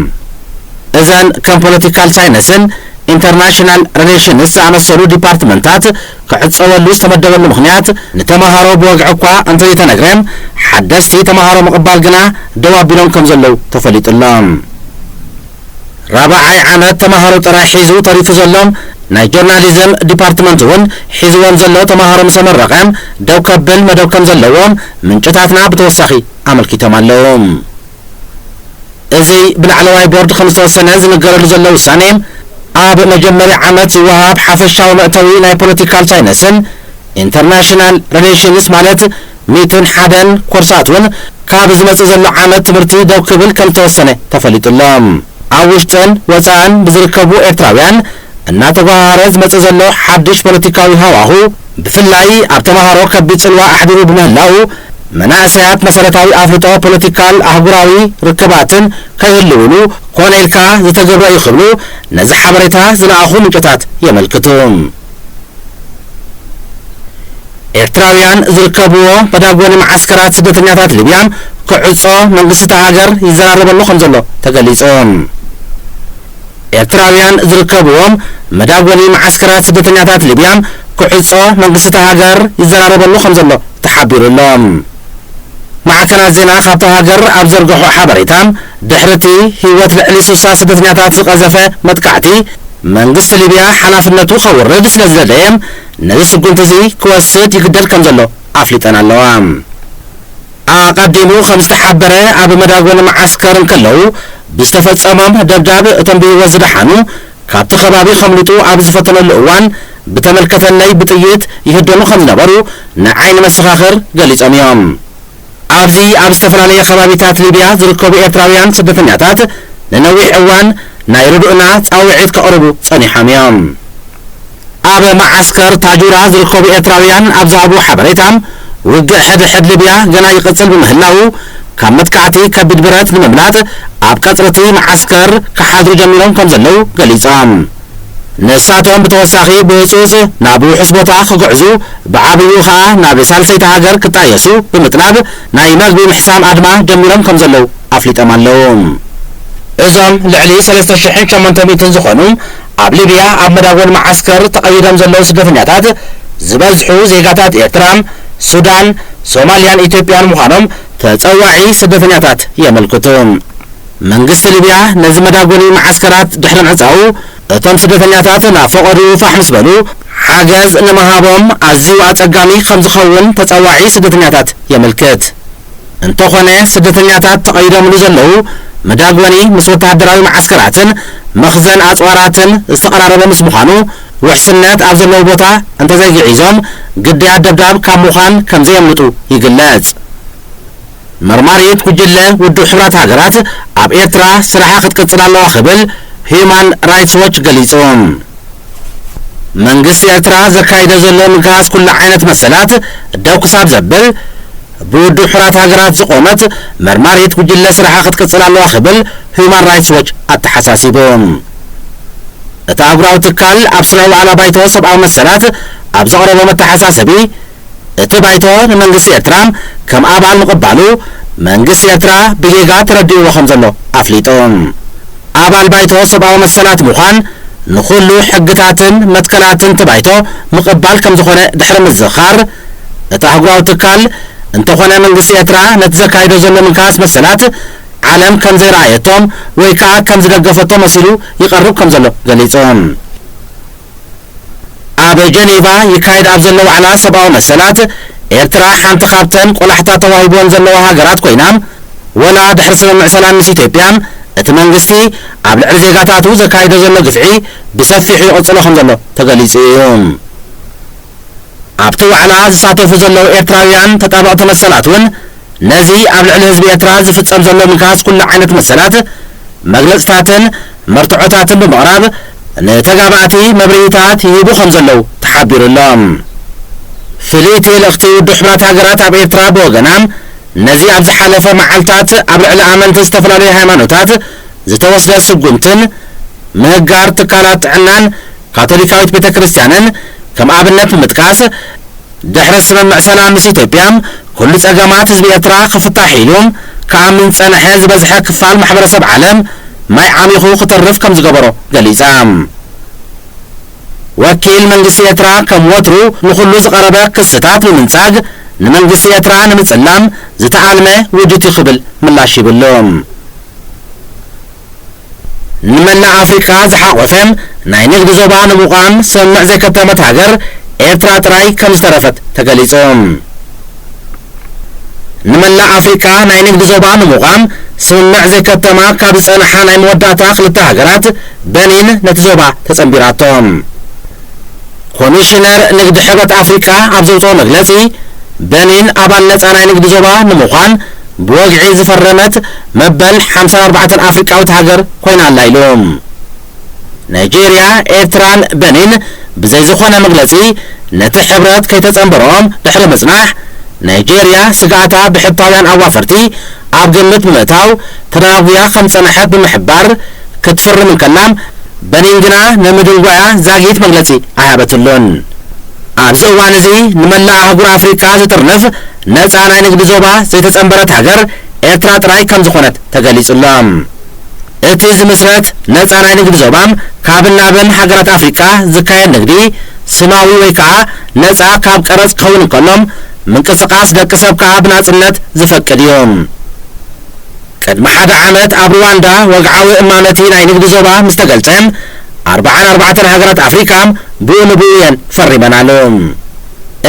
D: እዘን ከም ፖለቲካል ሳይንስን ኢንተርናሽናል ሪሌሽንስ ዝኣመሰሉ ዲፓርትመንታት ክዕፀወሉ ዝተመደበሉ ምኽንያት ንተምሃሮ ብወግዒ እኳ እንተይተነግረን ሓደስቲ ተምሃሮ ምቕባል ግና ደው ኣቢሎም ከም ዘለው ተፈሊጡሎም። ራብዓይ ዓመት ተምሃሮ ጥራይ ሒዙ ተሪፉ ዘሎም ናይ ጆርናሊዝም ዲፓርትመንት እውን ሒዝዎም ዘሎ ተምሃሮ ምስ ተመረቐ ደው ከብል መደብ ከም ዘለዎም ምንጭታትና ብተወሳኺ ኣመልኪቶም ኣለዉ። እዚ ብላዕለዋይ ቦርድ ከም ዝተወሰነ ዝንገረሉ ዘሎ ውሳኔ ኣብ መጀመርያ ዓመት ዝወሃብ ሓፈሻዊ መእተዊ ናይ ፖለቲካል ሳይንስን ኢንተርናሽናል ሪሌሽንስ ማለት 101 ኮርሳት እውን ካብ ዝመጽእ ዘሎ ዓመት ትምህርቲ ደው ክብል ከም ዝተወሰነ ተፈሊጡሎም። ኣብ ውሽጥን ወፃእን ብዝርከቡ ኤርትራውያን እናተጓሃረ ዝመጽእ ዘሎ ሓድሽ ፖለቲካዊ ሃዋሁ ብፍላይ ኣብ ተምሃሮ ከቢድ ጽልዋ ኣሕዲሩ ብምህላው መናእሰያት መሰረታዊ ኣፍልጦ ፖለቲካል ኣህጉራዊ ርክባትን ከይህልውሉ ኮነ ኢልካ ዝተገብረ ይኽብሉ ነዚ ሓበሬታ ዝለኣኹ ምንጭታት የመልክቱ። ኤርትራውያን ዝርከብዎ መዳጎኒ ማዓስከራት ስደተኛታት ሊብያ ክዕጾ መንግስቲ ሃገር ይዘራረበሉ ከም ዘሎ ተገሊጹ። ኤርትራውያን ዝርከብዎም መዳጎኒ ማዓስከራት ስደተኛታት ሊብያ ክዕጾ መንግስቲ ሃገር ይዘራረበሉ ከም ዘሎ ተሓቢሩሎም። ማዕከናት ዜና ካብቲ ሃገር ኣብ ዘርግሖ ሓበሬታ ድሕርቲ ህይወት ልዕሊ 60 ስደተኛታት ዝቐዘፈ መጥቃዕቲ መንግስቲ ሊብያ ሓላፍነቱ ከውርድ ስለ ዝደለየ ነዚ ስጉምቲ እዚ ክወስድ ይግደድ ከም ዘሎ ኣፍሊጠን ኣለዋ። ኣቐዲሙ ከም ዝተሓበረ ኣብ መዳጎኒ ማዓስከር እንከለዉ ብዝተፈጸሞም ደብዳብ እቶም ብህይወት ዝደሓኑ ካብቲ ከባቢ ከምልጡ ኣብ ዝፈተነሉ እዋን ብተመልከተለይ ብጥይት ይህደሙ ከም ዝነበሩ ንዓይኒ መሰኻኽር ገሊፆም እዮም። ኣብዚ ኣብ ዝተፈላለየ ከባቢታት ሊብያ ዝርከቡ ኤርትራውያን ስደተኛታት ንነዊሕ እዋን ናይ ርዱእና ፃውዒት ከቕርቡ ጸኒሖም እዮም። ኣብ ማዓስከር ታጁራ ዝርከቡ ኤርትራውያን ኣብ ዝሃብዎ ሓበሬታ ውግእ ሕድሕድ ሊብያ ገና ይቕጽል ብምህላው ካብ መጥቃዕቲ ከቢድ ብረት ንምምላጥ ኣብ ቀጽርቲ ማዓስከር ክሓድሩ ጀሚሮም ከም ዘለው ገሊፆም። ንሳቶም ብተወሳኺ ብህፁፅ ናብ ውሑስ ቦታ ክጉዕዙ ብዓብዩ ከዓ ናብ ሳልሰይቲ ሃገር ክጣየሱ ብምጥናብ ናይ መግቢ ምሕሳም ኣድማ ጀሚሮም ከም ዘለው ኣፍሊጦም ኣለዉ። እዞም ልዕሊ 3800 ዝኾኑ ኣብ ሊብያ ኣብ መዳጎኒ ማዓስከር ተቐይዶም ዘለው ስደተኛታት ዝበዝሑ ዜጋታት ኤርትራ፣ ሱዳን፣ ሶማልያን ኢትዮጵያን ምዃኖም ተጸዋዒ ስደተኛታት የመልክቱ። መንግስቲ ሊብያ ነዚ መዳጎኒ ማዓስከራት ድሕሪ ምዕጻው እቶም ስደተኛታት ናብ ፈቐዱ ፋሕ ምስ በሉ ሓገዝ ንምሃቦም ኣዝዩ ኣጸጋሚ ከም ዝኸውን ተጸዋዒ ስደተኛታት የመልክት። እንተኾነ ስደተኛታት ተቐይዶምሉ ዘለው መዳጎኒ ምስ ወተሃደራዊ ማዓስከራትን መኽዘን ኣጽዋራትን ዝተቐራረበ ምስ ምዃኑ ውሕስነት ኣብ ዘለዎ ቦታ እንተዘይግዒዞም ግዳያት ደብዳብ ካብ ምዃን ከም ዘየምልጡ ይግለጽ። መርማሪት ጉጅለ ውድብ ሕብራት ሃገራት ኣብ ኤርትራ ስራሓ ክትቅጽል ኣለዋ ክብል ሂዩማን ራይትስ ዎች ገሊጹ። መንግስቲ ኤርትራ ዘካይደ ዘሎ ምንካስ ኩሉ ዓይነት መሰላት ደው ክሳብ ዘብል ብውድብ ሕብራት ሃገራት ዝቆመት መርማሪት ጉጅለ ስራሓ ክትቅጽል ኣለዋ ክብል ሂዩማን ራይትስ ዎች ኣተሓሳሲቡ። እቲ ኣህጉራዊ ትካል ኣብ ስነ ዋዕላ ባይቶ ሰብኣዊ መሰላት ኣብ ዘቕረቦ መተሓሳሰቢ እቲ ባይቶ ንመንግስቲ ኤርትራ ከም ኣባል ምቕባሉ መንግስቲ ኤርትራ ብጌጋ ተረዲእዎ ከም ዘሎ ኣፍሊጡ። ኣባል ባይቶ ሰብኣዊ መሰላት ምዃን ንኹሉ ሕግታትን መትከላትን ባይቶ ምቕባል ከም ዝኾነ ድሕሪ ምዝኻር እቲ ኣህጉራዊ ትካል እንተኾነ መንግስቲ ኤርትራ ነቲ ዘካይዶ ዘሎ ምንካስ መሰላት ዓለም ከም ዘይረኣየቶም ወይ ከዓ ከም ዝደገፈቶ መሲሉ ይቐርብ ከም ዘሎ ገሊጹ። ኣብ ጀኔቫ ይካየድ ኣብ ዘሎ ዋዕላ ሰብኣዊ መሰላት ኤርትራ ሓንቲ ካብተን ቆላሕታ ተዋሂቦን ዘለዋ ሃገራት ኮይና ወላ ድሕሪ ስምምዕ ሰላም ምስ ኢትዮጵያ መንግስቲ ኣብ ልዕሊ ዜጋታቱ ዘካይዶ ዘሎ ግፍዒ ብሰፊሑ ይቕፅሎ ከም ዘሎ ተገሊጹ እዩ። ኣብቲ ዋዕላ ዝሳተፉ ዘለዉ ኤርትራውያን ተጣበቕቲ መሰላት እውን ነዚ ኣብ ልዕሊ ህዝቢ ኤርትራ ዝፍጸም ዘሎ ምንካስ ኩሉ ዓይነት መሰላት መግለጽታትን መርትዖታትን ብምቕራብ ንተጋባእቲ መብርሂታት ይህቡ ከም ዘለዉ ተሓቢሩሎም። ፍልይቲ ልእኽቲ ውድብ ሕቡራት ሃገራት ኣብ ኤርትራ ብወገናም ነዚ ኣብ ዝሓለፈ መዓልትታት ኣብ ልዕሊ ኣመንቲ ዝተፈላለዩ ሃይማኖታት ዝተወስደ ስጉምትን ምህጋር ትካላት ጥዕናን ካቶሊካዊት ቤተ ክርስቲያንን ከም ኣብነት ብምጥቃስ ድሕሪ ስምምዕ ሰላም ምስ ኢትዮጵያ ኩሉ ጸገማት ህዝቢ ኤርትራ ክፍታሕ ኢሎም ከኣምን ጸንሐ ዝበዝሐ ክፋል ማሕበረሰብ ዓለም ማይ ዓሚኹ ክተርፍ ከም ዝገበሮ ገሊጻ። ወኪል መንግስቲ ኤርትራ ከም ወትሩ ንኹሉ ዝቐረበ ክስታት ብምንጻግ ንመንግስቲ ኤርትራ ንምጽላም ዝተኣልመ ውድት ይኽብል ምላሽ ይብሉ። ንመላእ ኣፍሪካ ዝሓቆፈ ናይ ንግዲ ዞባ ንምቋም ስምምዕ ዘይከተመት ሃገር ኤርትራ ጥራይ ከም ዝተረፈት ተገሊጹ። ንመላእ ኣፍሪካ ናይ ንግዲ ዞባ ንምቋም ስምምዕ ዘይከተማ ካብ ዝጸንሓ ናይ መወዳእታ ክልተ ሃገራት በኒን ነቲ ዞባ ተጸንቢራቶም። ኮሚሽነር ንግዲ ሕብረት ኣፍሪካ ኣብ ዘውፅኦ መግለጺ በኒን ኣባል ነጻ ናይ ንግዲ ዞባ ንምዃን ብወግዒ ዝፈረመት መበል 54 ኣፍሪካዊት ሃገር ኮይና ኣላ ኢሎም። ናይጄርያ፣ ኤርትራን በኒን ብዘይ ዝኾነ መግለጺ ነቲ ሕብረት ከይተጸንበሮም ድሕሪ ምጽናሕ ናይጄርያ ስጋኣታ ብሕታውያን ኣዋፈርቲ ኣብ ግምት ብምእታው ተናጉያ ከም ጸንሐት ብምሕባር ክትፍርም እንከላም በኒን ግና ንምድንጓያ ዛጊት መግለጺ ኣይሃበትሉን። ኣብዚ እዋን እዚ ንመላእ ኣህጉር ኣፍሪካ ዝጥርንፍ ነጻ ናይ ንግዲ ዞባ ዘይተጸንበረት ሃገር ኤርትራ ጥራይ ከም ዝኾነት ተገሊጹሎም። እቲ ዝምስረት ነጻ ናይ ንግዲ ዞባም ካብን ናብን ሃገራት ኣፍሪካ ዝካየድ ንግዲ ስማዊ ወይ ከዓ ነጻ ካብ ቀረጽ ክኸውን እንከሎም ምንቅስቓስ ደቂ ሰብ ከዓ ብናጽነት ዝፈቅድ እዩ። ቅድሚ ሓደ ዓመት ኣብ ሩዋንዳ ወግዓዊ እማመቲ ናይ ንግዲ ዞባ ምስ ተገልጸ 44 ሃገራት ኣፍሪካ ብኡ ንብኡ እየን ፈሪመናሉ።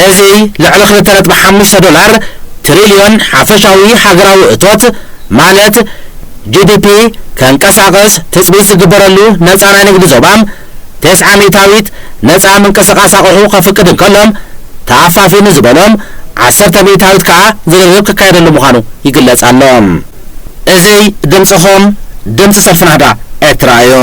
D: እዚ ልዕሊ $2.5 ትሪልዮን ሓፈሻዊ ሃገራዊ እቶት ማለት ጂዲፒ ከንቀሳቐስ ትጽቢት ዝግበረሉ ነጻ ናይ ንግዲ ዞባም 900 ነጻ ምንቅስቓስ ኣቑሑ ከፍቅድ እንከሎም ተኣፋፊኑ ዝበሎም 10% ከዓ ዝርርብ ክካየደሉ ምዃኑ ይግለጽ ኣሎ። እዚ ድምፅኹም ድምፂ ሰልፊ ናህዳ ኤርትራ እዩ።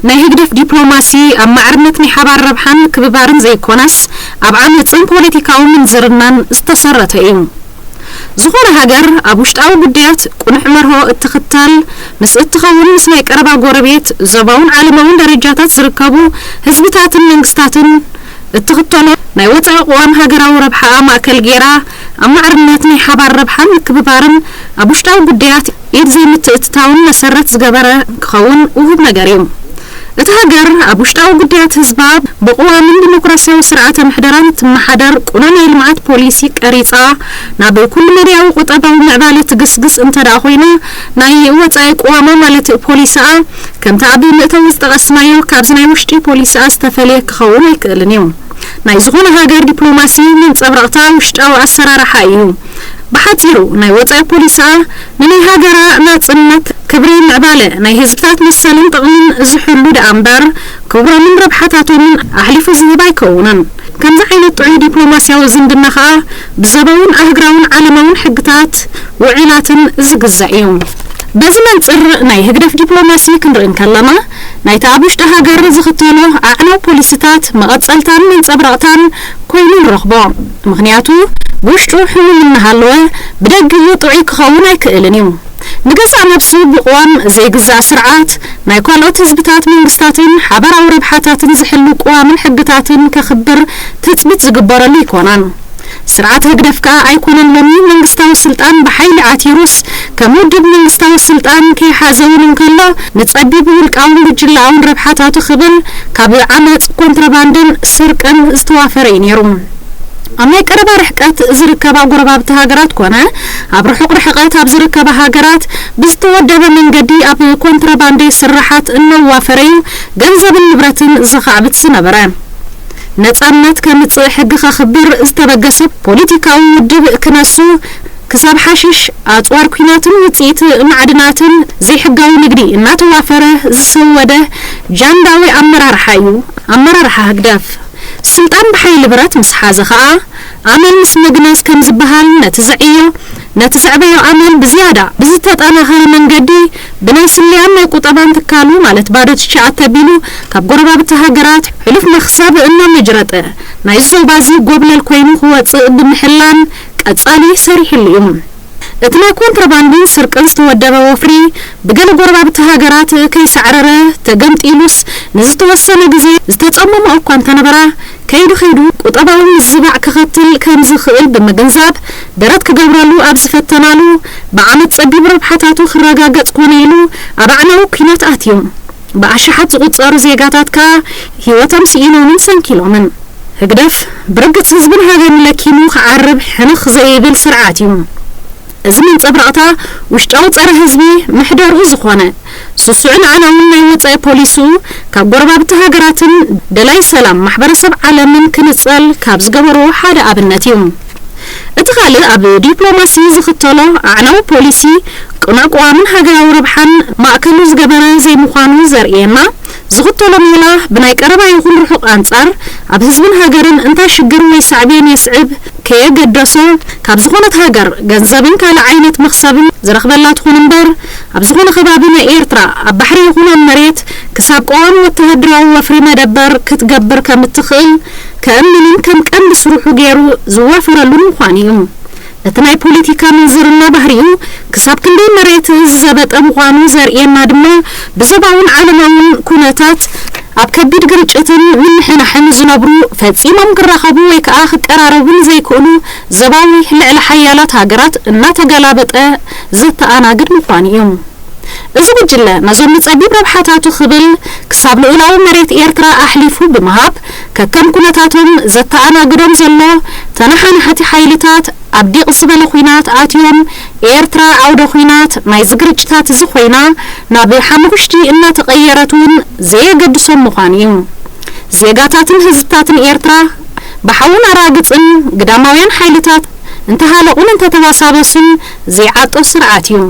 E: ናይ ህግደፍ ዲፕሎማሲ ኣብ ማዕርነት ናይ ሓባር ረብሓን ክብባርን ዘይኮነስ ኣብ ዓመፅን ፖለቲካዊ ምንዝርናን ዝተሰረተ እዩ። ዝኾነ ሃገር ኣብ ውሽጣዊ ጉዳያት ቁኑዕ መርሆ እትኽተል ምስ እትኸውን ምስ ናይ ቀረባ ጎረቤት ዞባውን ዓለማውን ደረጃታት ዝርከቡ ህዝብታትን መንግስታትን እትኽተሎ ናይ ወፃኢ ቁዋም ሃገራዊ ረብሓ ማእከል ጌራ ኣብ ማዕርነት ናይ ሓባር ረብሓን ክብባርን ኣብ ውሽጣዊ ጉዳያት ኢድ ዘይምትእትታውን መሰረት ዝገበረ ክኸውን ውሁብ ነገር እዩ። እቲ ሃገር ኣብ ውሽጣዊ ጉዳያት ህዝባ ብቁዋምን ዲሞክራሲያዊ ስርዓተ ምሕደራን ትመሓደር ቁኑዕ ናይ ልምዓት ፖሊሲ ቀሪጻ ናብ ኩሉ መድያዊ ቁጠባዊ ምዕባለ ትግስግስ እንተዳ ኮይና ናይ ወፃኢ ቁዋማ ማለት ፖሊሲኣ ከምቲ ኣብ ምእተው ዝጠቐስናዮ ካብዚ ናይ ውሽጢ ፖሊሲኣ ዝተፈልየ ክኸውን ኣይክእልን እዩ። ናይ ዝኾነ ሃገር ዲፕሎማሲ መንጸብረቕታ ውሽጣዊ ኣሰራርሓ እዩ። بحثيرو ناي وطاي بوليسا ناي هاجرا ناصنت كبري معباله ناي حزبات مسالين طقمن زحلو دامبر كبر من ربحاتاتهم احلف زيباي كونن كم عينت طعي دبلوماسياو زندنا خا بزبون اهجراون علمون حقتات وعيلاتن زغزايوم بزمن صر ناي هجرف دبلوماسي كنرين كلامه ناي تابوش تهاجر زختلو اعنو بوليسيتات مقصلتان من صبرقتان كوينو رخبو مغنياتو وشتو حلو من هالوه بدق يطعي كخون يكئلن يوم ንገዛ ነፍሱ ብቋም ዘይግዛ ስርዓት ናይ ካልኦት ህዝብታት መንግስታትን ሓበራዊ ረብሓታትን ዝሕሉ ቋምን ሕግታትን ከኽብር ትጽቢት ዝግበረሉ ይኮናን ስርዓት ህግደፍካ ኣይኮነን ለሚ መንግስታዊ ስልጣን በኃይል አቲሩስ ከመድብ መንግስታዊ ስልጣን ከይሓዘውን እንከሎ ንጸቢብ ውልቃውን ጉጅላውን ረብሓታቱ ክብል ካብ ዓመጽ ኮንትራባንድን ስርቅን ዝተዋፈረ ይነሩም أما كربا رحقات زركبا غربابت هاجرات كونا أبرحق رحقات أب زركبا هاجرات بستودد من جدي أب كونتراباندي سرحات إنه وافرين جنزب النبرة زخابت سنبران نتأمنت كانت حق خبر استبجسب بوليتيكا ودب كناسو كسب حشيش أطوار كيناتن وتيت معدناتن زي حقاو نجدي إناتو وافره زسوده جانداوي أمرار حاجداف سلطان بحيل برات مسحازة خاء عمل مسنجناس كم زبهال نتزعبيو عمل بزيادة بزتات أنا خير من جدي بناس اللي عنا كتبان تكالو مالت بارد شعات تبينو كاب قربا بتهاجرات حلف مخساب إنه مجرته نايزو بازي قبل الكوينو هو تصيب محلان كأتصالي سريح اليوم اتنا كونتراباندين سرقن استودبا وفري بقل قربا بتهاجرات كيس عرره تقمت إيلوس نزتوصل جزي زتتصمم أوكوان تنبرا كيدو قطباون الزبع كختل كمز خيل بمجنزاب درات كجورالو أبز فتنالو بعمد صبيب ربحاتاتو خراجات كونيلو أبعناو كينات آتيوم بأشحات قطار زيجاتات كا هو تمسينو من 100 كيلومن هقدف برقة حزبن هذا ملكينو عرب حنخ زي بالسرعاتيوم زمن صبرقتا وشتاو صار حزبي محدرو زخونه سوسعن عناون يوصي بوليسو كاب غربابت هاجراتن دلاي سلام محبرسب عالمن كنصل كاب زغبرو حدا ابنتيوم اتخال اب دبلوماسي زختلو عناو بوليسي قناقوا من هاجراو ربحان ماكلو زغبرا زي مخانو زريما زختلو ميلا بناي قربا يكون رحق انصار اب حزبن هاجرن انت شجر وي صعبين يصعب كيقدسو كاب زخونت هاجر ገንዘብን ካለ አይነት መخሰብን ዝረኽበላት ኹንበር ኣብ ዝኾነ ከባቢና ኤርትራ ኣብ ባሕሪ ይኹን መሬት ክሳብ ቆም ወተሃድራዊ ወፍሪ መደበር ክትገብር ከምትኽእል ከእምንን ከም ቀንድ ስሩሑ ገይሩ ዝዋፈረሉን ኳኒዩ እትናይ ፖለቲካ ምንዝርና ባህሪዩ ክሳብ ክንደይ መሬት ዘበጠ ምዃኑ ዘርኤና ድማ ብዘባውን ዓለማውን ኩነታት ኣብ ከቢድ ግርጭትን ምን ሕናሕን ዝነብሩ ፈጺሞም ክራኸቡ ወይ ከዓ ክቀራረቡን ዘይክእሉ ዘባዊ ልዕሊ ሓያላት ሃገራት እናተገላበጠ ዝተኣናግድ ምዃኑ እዩ እዚ ጉጅለ ነዞም ጸቢብ ረብሓታቱ ክብል ክሳብ ልኡላዊ መሬት ኤርትራ ኣሕሊፉ ብምሃብ ከከም ኩነታቶም ዝተኣናግዶም ዘሎ ተናሓናሓቲ ሓይልታት ኣብ ዲቕ ዝበለ ኹናት ኣትዮም ኤርትራ ዓውደ ኹናት ናይ ዝግርጭታት እዚ ኾይና ናብ ሓሙሽቲ እናተቐየረቱን ዘየገድሶም ምዃኑ እዩ ዜጋታትን ህዝብታትን ኤርትራ ብሓውን ኣራግፅን ግዳማውያን ሓይልታት እንተሃለቁን እንተተባሳበሱን ዘይዓጦ ስርዓት እዩ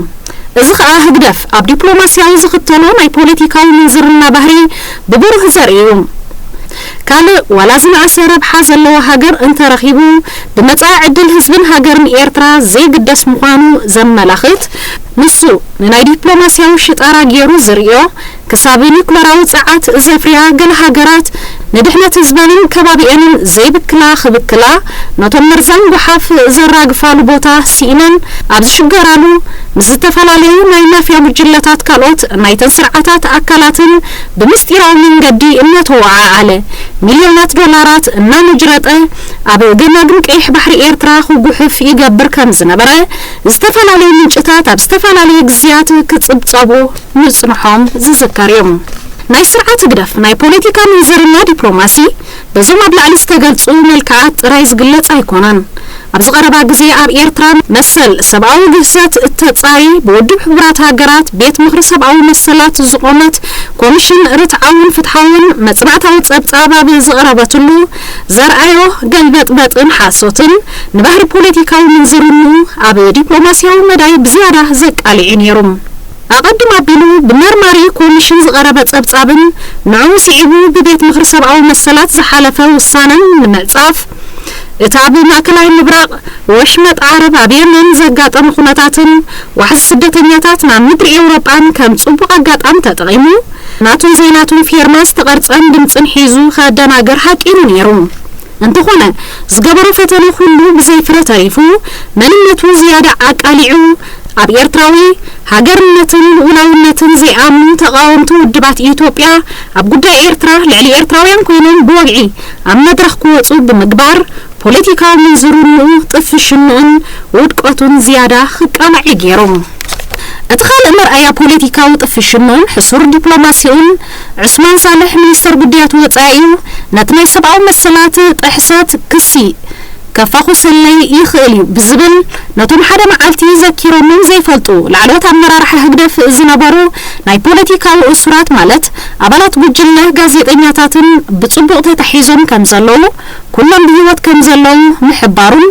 E: እዚ ከዓ ህግደፍ ኣብ ዲፕሎማሲያዊ ዝኽተሎ ናይ ፖለቲካዊ ምንዝርና ባህሪ ብብሩህ ዘርእዩ كان ولا زنا أسرب حاصل له هاجر أنت رخيبو بمتاع عدل حزبن هاجرن إيرترا زي قدس مقانو زم ملاخت نسو من أي دبلوماسيا وشت أراجيرو زريو كسابيني كلراو ساعات زفريا قل هاجرات ندحنا تزبانين كبابين زي بكلا خبكلا نتمر زن بحاف زراق فالو بوتا سينن عبد شجرالو مزتفلاليو نايما في مجلتات كالوت نايتن سرعتات أكلاتن بمستيراو من قدي إنه توعى عليه مليونات دولارات إنه مجرد عبد جناقرك إيح بحر إيرترا وجحف يجبر كم زنبرة استفلاليو منشتات عبد استفلاليو جزيات كتب صابو نصنحهم زذكريهم ناي سرعات قدف ناي بوليتيكا منزرنا دبلوماسي بزوم أبلع لستقلصو ملكعات رايز قلت أيكونان أبز غربا قزي عب إيرترا مسل سبعو قفزات التطاري بودب حبرات هاقرات بيت مخر سبعو مسلات الزقومات كوميشن رتعاون فتحاون متبعتاو تسابتابا بزغرباتلو زرعيو قلبت بطن حاسوتن نبهر بوليتيكا منزرنو عب دبلوماسيو مداي بزيادة زك عليين يروم أقدم أبلو بمرماري كوميشن زغربة تسابتابن نعو سعبو ببيت مخر سبعو مسلات زحالفة وصانا من الصاف اتعبو ماكلاي مبراق وشمت عرب عبيرنن زقات أمخوناتاتن وحس سدتنياتاتنا مدر إوروبان كم تصبق أقات أم تتغيمو ناتون زيناتون فيرماس تقرص أندمتن حيزو خادنا قرحاك إنو نيرون انتخونا زقبرو فتنو خلو بزيفرة تاريفو منمتو زيادة عقاليعو ኣብ ኤርትራዊ ሃገርነትን ውላውነትን ዘይኣምኑ ተቃወምቲ ውድባት ኢትዮጵያ ኣብ ጉዳይ ኤርትራ ልዕሊ ኤርትራውያን ኮይኖም ብወግዒ ኣብ መድረኽ ክወፁ ብምግባር ፖለቲካዊ ምንዝርኡ ጥፍሽኑን ውድቀቱን ዝያዳ ክቃላዕ ገይሮም እቲ ካልእ መርኣያ ፖለቲካዊ ጥፍሽኑን ሕሱር ዲፕሎማሲውን ዑስማን ሳልሕ ሚኒስተር ጉዳያት ወፃኢ ነቲ ናይ ሰብኣዊ መሰላት ጥሕሰት ክሲ ከፋኹሰለይ ይኽእል እዩ ብዝብል ነቶም ሓደ መዓልቲ ዘኪሮምን ዘይፈልጡ ላዕለዎት ኣመራርሓ ህግደፍ ዝነበሩ ናይ ፖለቲካዊ እሱራት ማለት ኣባላት ጉጅለ ጋዜጠኛታትን ብጽቡቕ ተታሒዞም ከም ዘለዉ ኩሎም ብህይወት ከም ዘለዉ ምሕባሩን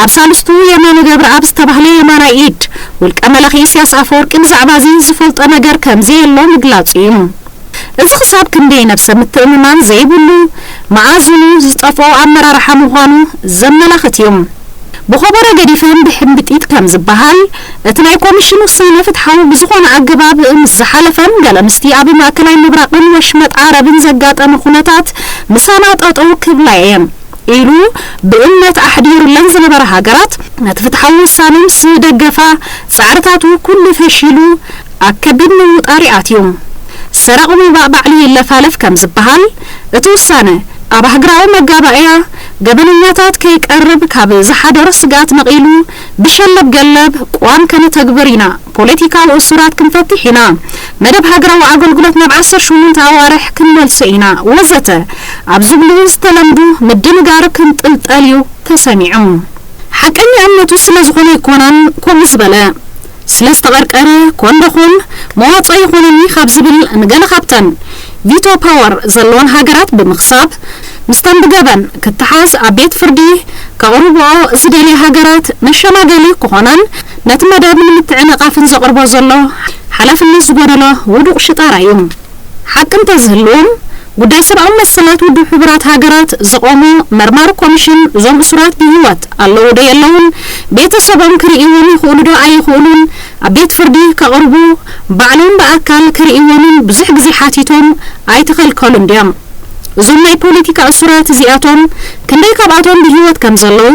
E: ኣብ ሳልስቱ የማነ ገብረኣብ ዝተባህለ የማናይ ኢድ ውልቀ መለኺ ኢሳያስ ኣፈወርቂ ብዛዕባ እዚ ዝፈልጦ ነገር ከምዘየሎ ምግላጹ እዩ እዚ ክሳብ ክንደይ ነፍሰ ምትእምማን ዘይብሉ መዓዝኑ ዝጠፍኦ ኣመራርሓ ምዃኑ ዘመላኽት እዮም ብኸበረ ገዲፈን ብሕምብጢት ከም ዝበሃል እቲ ናይ ኮሚሽን ውሳነ ፍትሓዊ ብዝኾነ ኣገባብ ምስ ዝሓለፈን ገለ ምስቲ ኣብ ማእከላይ ምብራቕን ወሽመጥ ዓረብን ዘጋጠመ ኩነታት ምሳና ጠጠው ክብላ እየን ኢሉ ብእምነት ኣሕዲሩለን ዝነበረ ሃገራት ነቲ ፍትሓዊ ውሳነ ምስ ደገፋ ፃዕርታቱ ኩሉ ፈሺሉ ኣከቢድ ምውጣር ኣትዮም ሰረቕ ምባእ ባዕሊ ይለፋለፍ ከም ዝበሃል እቲ ውሳነ ኣብ ሃገራዊ መጋባእያ ገበነኛታት ከይቀርብ ካብ ዝሓደረ ስጋት ነቒሉ ብሸለብ ገለብ ቋም ከነተግብር ኢና ፖለቲካዊ እሱራት ክንፈትሕ ኢና መደብ ሃገራዊ ኣገልግሎት ናብ 18 ኣዋርሕ ክንመልሶ ኢና ወዘተ ኣብ ዝብሉ ዝተለምዱ ምድንጋር ክንጥልጠል እዩ ተሰሚዑ ሓቀኛ እምነቱ ስለ ዝኾነ ይኮናን ከምኡ ዝበለ ስለስተቐርቀረ ኮንደኹም መዋፀ ይኹንኒ ካብ ዝብል ንገለ ካብተን ቪቶ ፓወር ዘለዎን ሃገራት ብምኽሳብ ምስተን ብገበን ክትሓዝ ኣብ ቤት ፍርዲ ከቕርብኦ ዝደልዩ ሃገራት መሸማገሊ ክኾናን ነቲ መደብ ንምትዕንቓፍን ዘቕርቦ ዘሎ ሓላፍነት ዝጎደሎ ውዱቕ ሽጣራ እዩ ሓቂ እንተዝህልዎም ጉዳይ ሰብኣዊ መሰላት ውድብ ሕቡራት ሃገራት ዝቆሙ መርማሪ ኮሚሽን እዞም እሱራት ብህይወት ኣለዉ ዶ የለውን ቤተሰቦም ክርእይዎም ይኽእሉ ዶ ኣይኽእሉን ኣብ ቤት ፍርዲ ከቕርቡ ባዕሎም ብኣካል ክርእይዎምን ብዙሕ ግዜ ሓቲቶም ኣይተኸልከሉን ድዮም እዞም ናይ ፖለቲካ እሱራት እዚኣቶም ክንደይ ካብኣቶም ብህይወት ከም ዘለዉ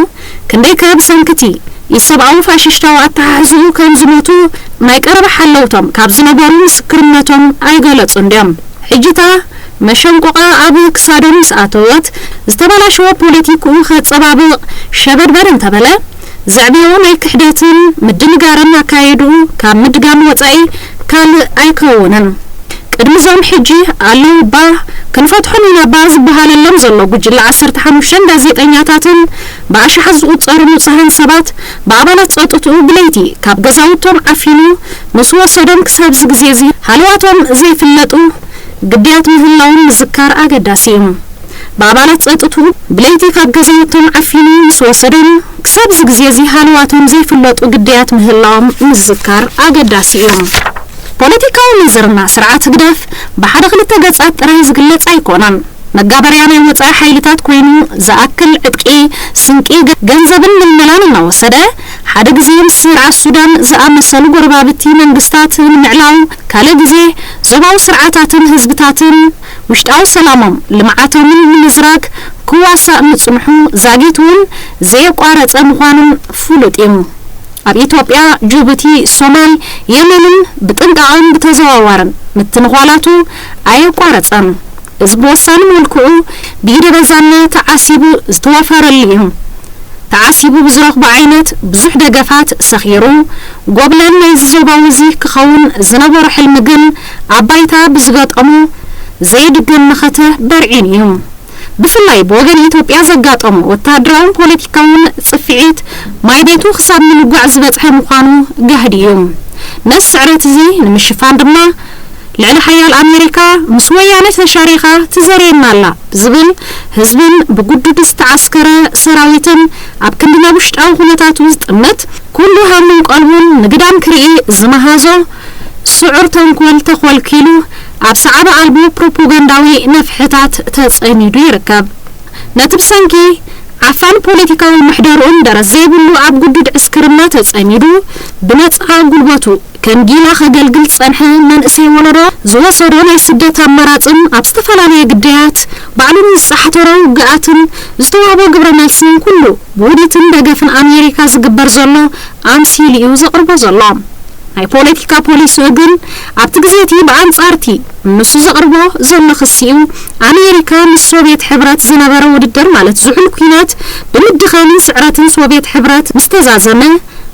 E: ክንደይ ከብ ሰንክቲ የሰብኣዊ ፋሽስታዊ ኣተሓሕዝኡ ከም ዝሞቱ ናይ ቀረባ ሓለውቶም ካብ ዝነበሩ ምስክርነቶም ኣይገለጹን ድዮም ሕጂታ መሸንቆቃ ኣብ ክሳዶም ስኣተወት ዝተበላሸወ ፖለቲክኡ ከጸባብቕ ሸበድበር እንተበለ ዘዕብዮ ናይ ክሕደትን ምድንጋርን ኣካየዱ ካብ ምድጋም ወፃኢ ካልእ ኣይከውንን ቅድሚ ዞም ሕጂ ኣለዉ ባ ክንፈትሖም ኢና ባ ዝበሃለሎም ዘሎ ጉጅለ 15 ጋዜጠኛታትን ብኣሽሓት ዝቑፀሩ ንጹሃን ሰባት ብኣባላት ጸጥትኡ ብለይቲ ካብ ገዛውቶም ዓፊኑ ምስ ወሰዶም ክሳብ ግዜ እዚ ሃልዋቶም ዘይፍለጡ ግዳያት ምህላውን ምዝካር ኣገዳሲ እዩ ብኣባላት ጸጥትኡ ብለይቲ ካብ ገዛውቶም ዓፊኑ ምስ ወሰዶም ክሳብ ግዜ እዚ ሃልዋቶም ዘይፍለጡ ግዳያት ምህላዎም ምዝካር ኣገዳሲ እዩ ፖለቲካዊ ምንዝርና ስርዓት ህግደፍ ብሓደ ክልተ ገጻት ጥራይ ዝግለጽ ኣይኮነን መጋበርያ ናይ ወፃኢ ሓይልታት ኮይኑ ዝኣክል ዕጥቂ ስንቂ ገንዘብን ምልመላን እናወሰደ ሓደ ግዜ ምስ ስርዓት ሱዳን ዝኣመሰሉ ጎረባብቲ መንግስታት ንምዕላው ካልእ ግዜ ዞባዊ ስርዓታትን ህዝብታትን ውሽጣዊ ሰላሞም ልምዓቶምን ንምዝራግ ክዋሳእ ምጽንሑ ዛጊቱን ዘየቋረጸ ምዃኑን ፍሉጥ እዩ ኣብ ኢትዮጵያ ጅቡቲ ሶማል የመንን ብጥንቃቐን ብተዘዋዋርን ምትንኻላቱ ኣይቋረጸን እዚ ብወሳኒ መልክዑ ቢደበዛና ተዓሲቡ ዝተዋፈረሉ እዩ ተዓሲቡ ብዝረኽቦ ዓይነት ብዙሕ ደገፋት ሰኺሩ ጎብለን ናይ ዞባዊ እዚ ክኸውን ዝነበረ ሕልሚ ግን ኣባይታ ብዝገጠሙ ዘይድገም መኸተ በርዒን እዩ ብፍላይ ብወገን ኢትዮጵያ ዘጋጠሙ ወታደራዊ ፖለቲካውን ጽፍዒት ማይ ቤቱ ክሳብ ምንጓዕ ዝበጽሐ ምዃኑ ጋህዲ እዩ ነስ ስዕረት እዚ ንምሽፋን ድማ ልዕሊ ሓያል ኣሜሪካ ምስ ወያነ ተሻሪኻ ትዘርየና ኣላ ዝብል ህዝብን ብጉዱድ ዝተዓስከረ ሰራዊትን ኣብ ክንድና ውሽጣዊ ኩነታት ውስጥ እምነት ኩሉ ሃምን ቀልቡን ንግዳም ክርኢ ዝመሃዞ ስዑር ተንኮል ተኸልኪሉ ኣብ ሰዓባ ኣልቦ ፕሮፓጋንዳዊ ነፍሕታት ተጸሚዱ ይርከብ ነቲ ብሰንኪ ዓፋን ፖለቲካዊ ምሕደሩን ደረስ ዘይብሉ ኣብ ጉዱድ ዕስክርና ተጸሚዱ ብነጻ ጉልበቱ ከንጊላ ከገልግል ጸንሐ መንእሰይ ወለዶ ዝወሰዶ ናይ ስደት ኣመራጽን ኣብ ዝተፈላለየ ግዳያት ባዕሉን ዝፀሓተሮ ውግኣትን ዝተዋህቦ ግብረ መልስን ኩሉ ብውዲትን ደገፍን ኣሜሪካ ዝግበር ዘሎ ኣምሲል እዩ ዘቕርቦ ዘሎ ናይ ፖለቲካ ፖሊሲ ግን ኣብቲ ግዜቲ ብኣንጻርቲ ንሱ ዘቕርቦ ዘሎ ክሲኡ ኣሜሪካ ምስ ሶቪየት ሕብረት ዝነበረ ውድድር ማለት ዝሑል ኩናት ብምድኻምን ስዕረትን ሶቪየት ሕብረት ምስተዛዘመ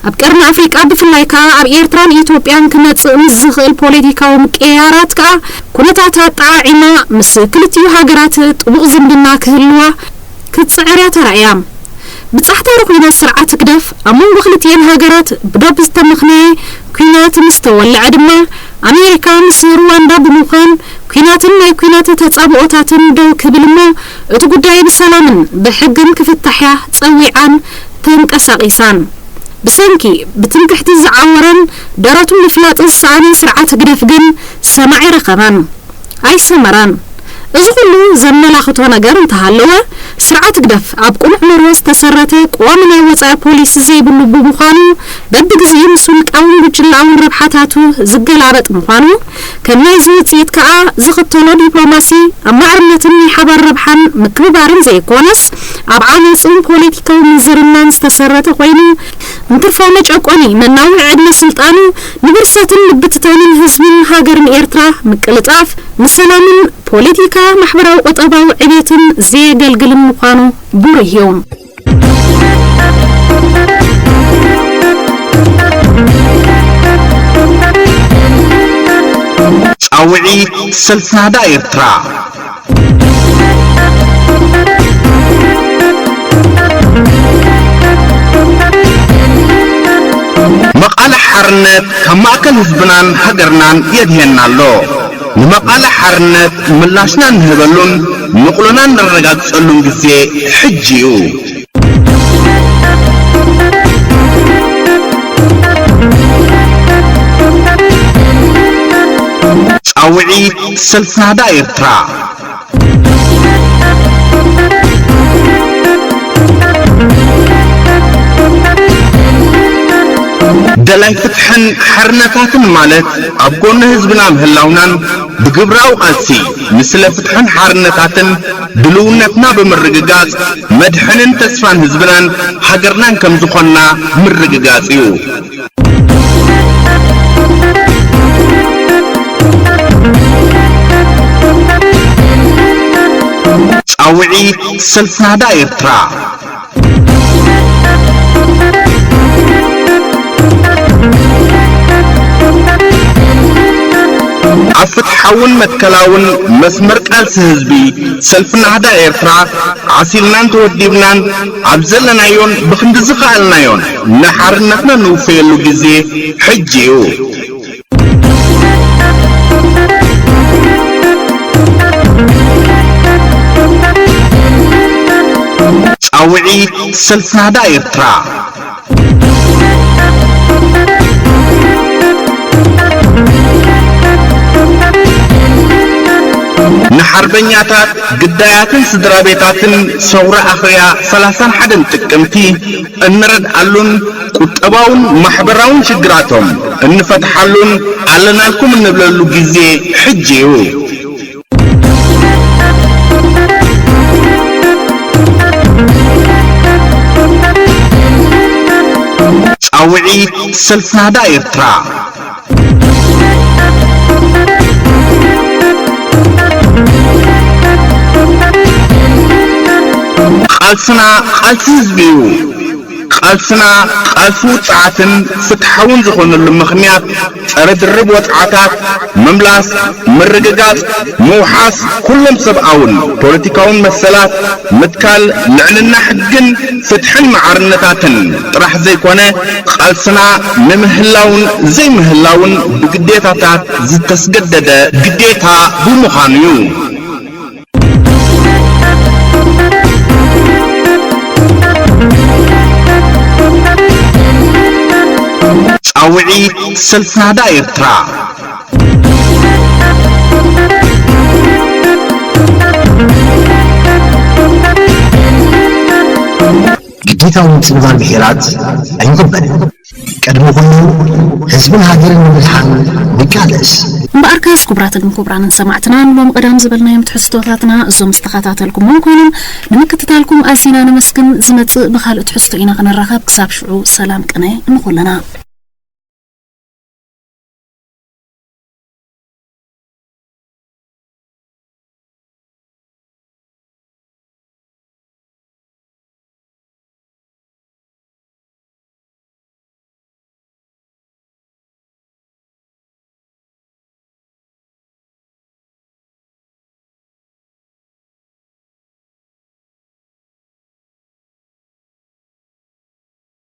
E: ኣብ ቀርኒ ኣፍሪቃ ብፍላይ ከዓ ኣብ ኤርትራን ኢትዮጵያን ክመጽእ ምስ ዝኽእል ፖለቲካዊ ምቅያራት ከዓ ኩነታት ኣጣዓዒማ ምስ ክልቲኡ ሃገራት ጥቡቕ ዝምድና ክህልዋ ክትፅዕር ተራእያ ብጻሕታዊ ኩናት ስርዓት ክደፍ ኣብ መንጎ ክልቲአን ሃገራት ብደብ ዝተመኽነየ ኩናት ምስተወልዐ ድማ ኣሜሪካ ምስ ሩዋንዳ ብምዃን ኩናትን ናይ ኩናት ተጻብኦታትን ደው ክብል እሞ እቲ ጉዳይ ብሰላምን ብሕግን ክፍታሕያ ፀዊዓን ተንቀሳቒሳን ብሰንኪ ብትንክሕቲ ዝዓወረን ደረቱ ምፍላጥ ዝሰኣንን ስርዓት ክደፍ ግን ሰማዕ ይረኸባን ኣይሰመራን እዚ ኩሉ ዘመላኽቶ ነገር እንተሃለወ ስርዓት ክደፍ ኣብ ቁኑዕ መርሆ ዝተሰረተ ቋሚ ናይ ወፃኢ ፖሊሲ ዘይብሉ ብምዃኑ በብግዜኡ ምስ ውልቃውን ጉጅላውን ረብሓታቱ ዝገላበጥ ምዃኑ ከም ናይ ዝውፅኢት ከዓ ዝኽተሎ ዲፕሎማሲ ኣብ ማዕርነትን ናይ ሓባር ረብሓን ምክብባርን ዘይኮነስ ኣብ ዓመፅን ፖለቲካዊ ምንዝርናን ዝተሰረተ ኮይኑ እንትርፋው መጨቆኒ መናውዕ ዕድመ ስልጣኑ ንብርሰትን ልብትታንን ህዝብን ሃገርን ኤርትራ ምቅልጣፍ ንሰላምን ፖለቲካ ማሕበራዊ ቁጠባዊ ዕቤትን ዘየገልግል ምዃኑ ቡርህዮም
A: ጻውዒት ሰልፊ ናህዳ ኤርትራ መቃለ ሓርነት ካብ ማእከል ህዝብናን ሃገርናን የድሄና ኣሎ ንመቃለ ሓርነት ምላሽና ንህበሉን ንቁሉና ንረጋግፀሉን ግዜ ሕጂ እዩ ጻውዒት ሰልፊ ናህዳ ኤርትራ دلائل فتحن حرنتاتن مالت أبقون هزبنا مهلاونان بقبراو قاسي مثل فتحن حرنتاتن دلونتنا بمرقاقات مدحنن تسفان هزبنان حقرنان كم زخونا مرقاقاتيو ጻውዒት ሰልፊ ናህዳ ኤርትራ አፍትሐውን መትከላውን መስመር ቃልሲ ህዝቢ ሰልፊ ናህዳ ኤርትራ ዓሲልናን ተወዲብናን ኣብዘለናዮን ብክንዲ ዝኽኣልናዮን ንሓርነትና ንውፈየሉ ግዜ ሕጂ እዩ ጻውዒት ሰልፊ ናህዳ ኤርትራ ንሓርበኛታት ግዳያትን ስድራ ቤታትን ሰውራ ኣኽያ 31 ጥቅምቲ እንረድኣሉን ቁጠባውን ማሕበራውን ችግራቶም እንፈትሓሉን ኣለናልኩም እንብለሉ ግዜ ሕጂ እዩ ጻውዒት ሰልፊ ናህዳ ኤርትራ ቃልስና ቃልሲ ህዝቢ እዩ ቃልስና ቃልሲ ውፅዓትን ፍትሓውን ዝኾነሉ ምኽንያት ፀረ ድርብ ወፅዓታት መምላስ ምርግጋፅ ምውሓስ ኩሎም ሰብኣውን ፖለቲካውን መሰላት ምትካል ልዕልና ሕግን ፍትሕን ማዕርነታትን ጥራሕ ዘይኮነ ቃልስና ንምህላውን ዘይምህላውን ብግዴታታት ዝተስገደደ ግዴታ ብምዃኑ እዩ ጻውዒት ሰልፊ ናህዳ ኤርትራ
C: ግዴታዊ ምጽንባር ብሔራት ኣይንቅበልን ቀድሞ ኮይኑ ህዝብን ሃገርን ንምድሓን ንቃለስ
E: እምበኣርካስ ክቡራትን ክቡራንን ሰማዕትና ንሎም ቀዳም ዝበልናዮም ትሕዝቶታትና እዞም ዝተኸታተልኩምዎም ኮይኖም ንምክትታልኩም ኣዝና ነመስግን ዝመጽእ ብኻልእ ትሕዝቶ ኢና ክንራኸብ ክሳብ ሽዑ ሰላም ቅነ እንኹለና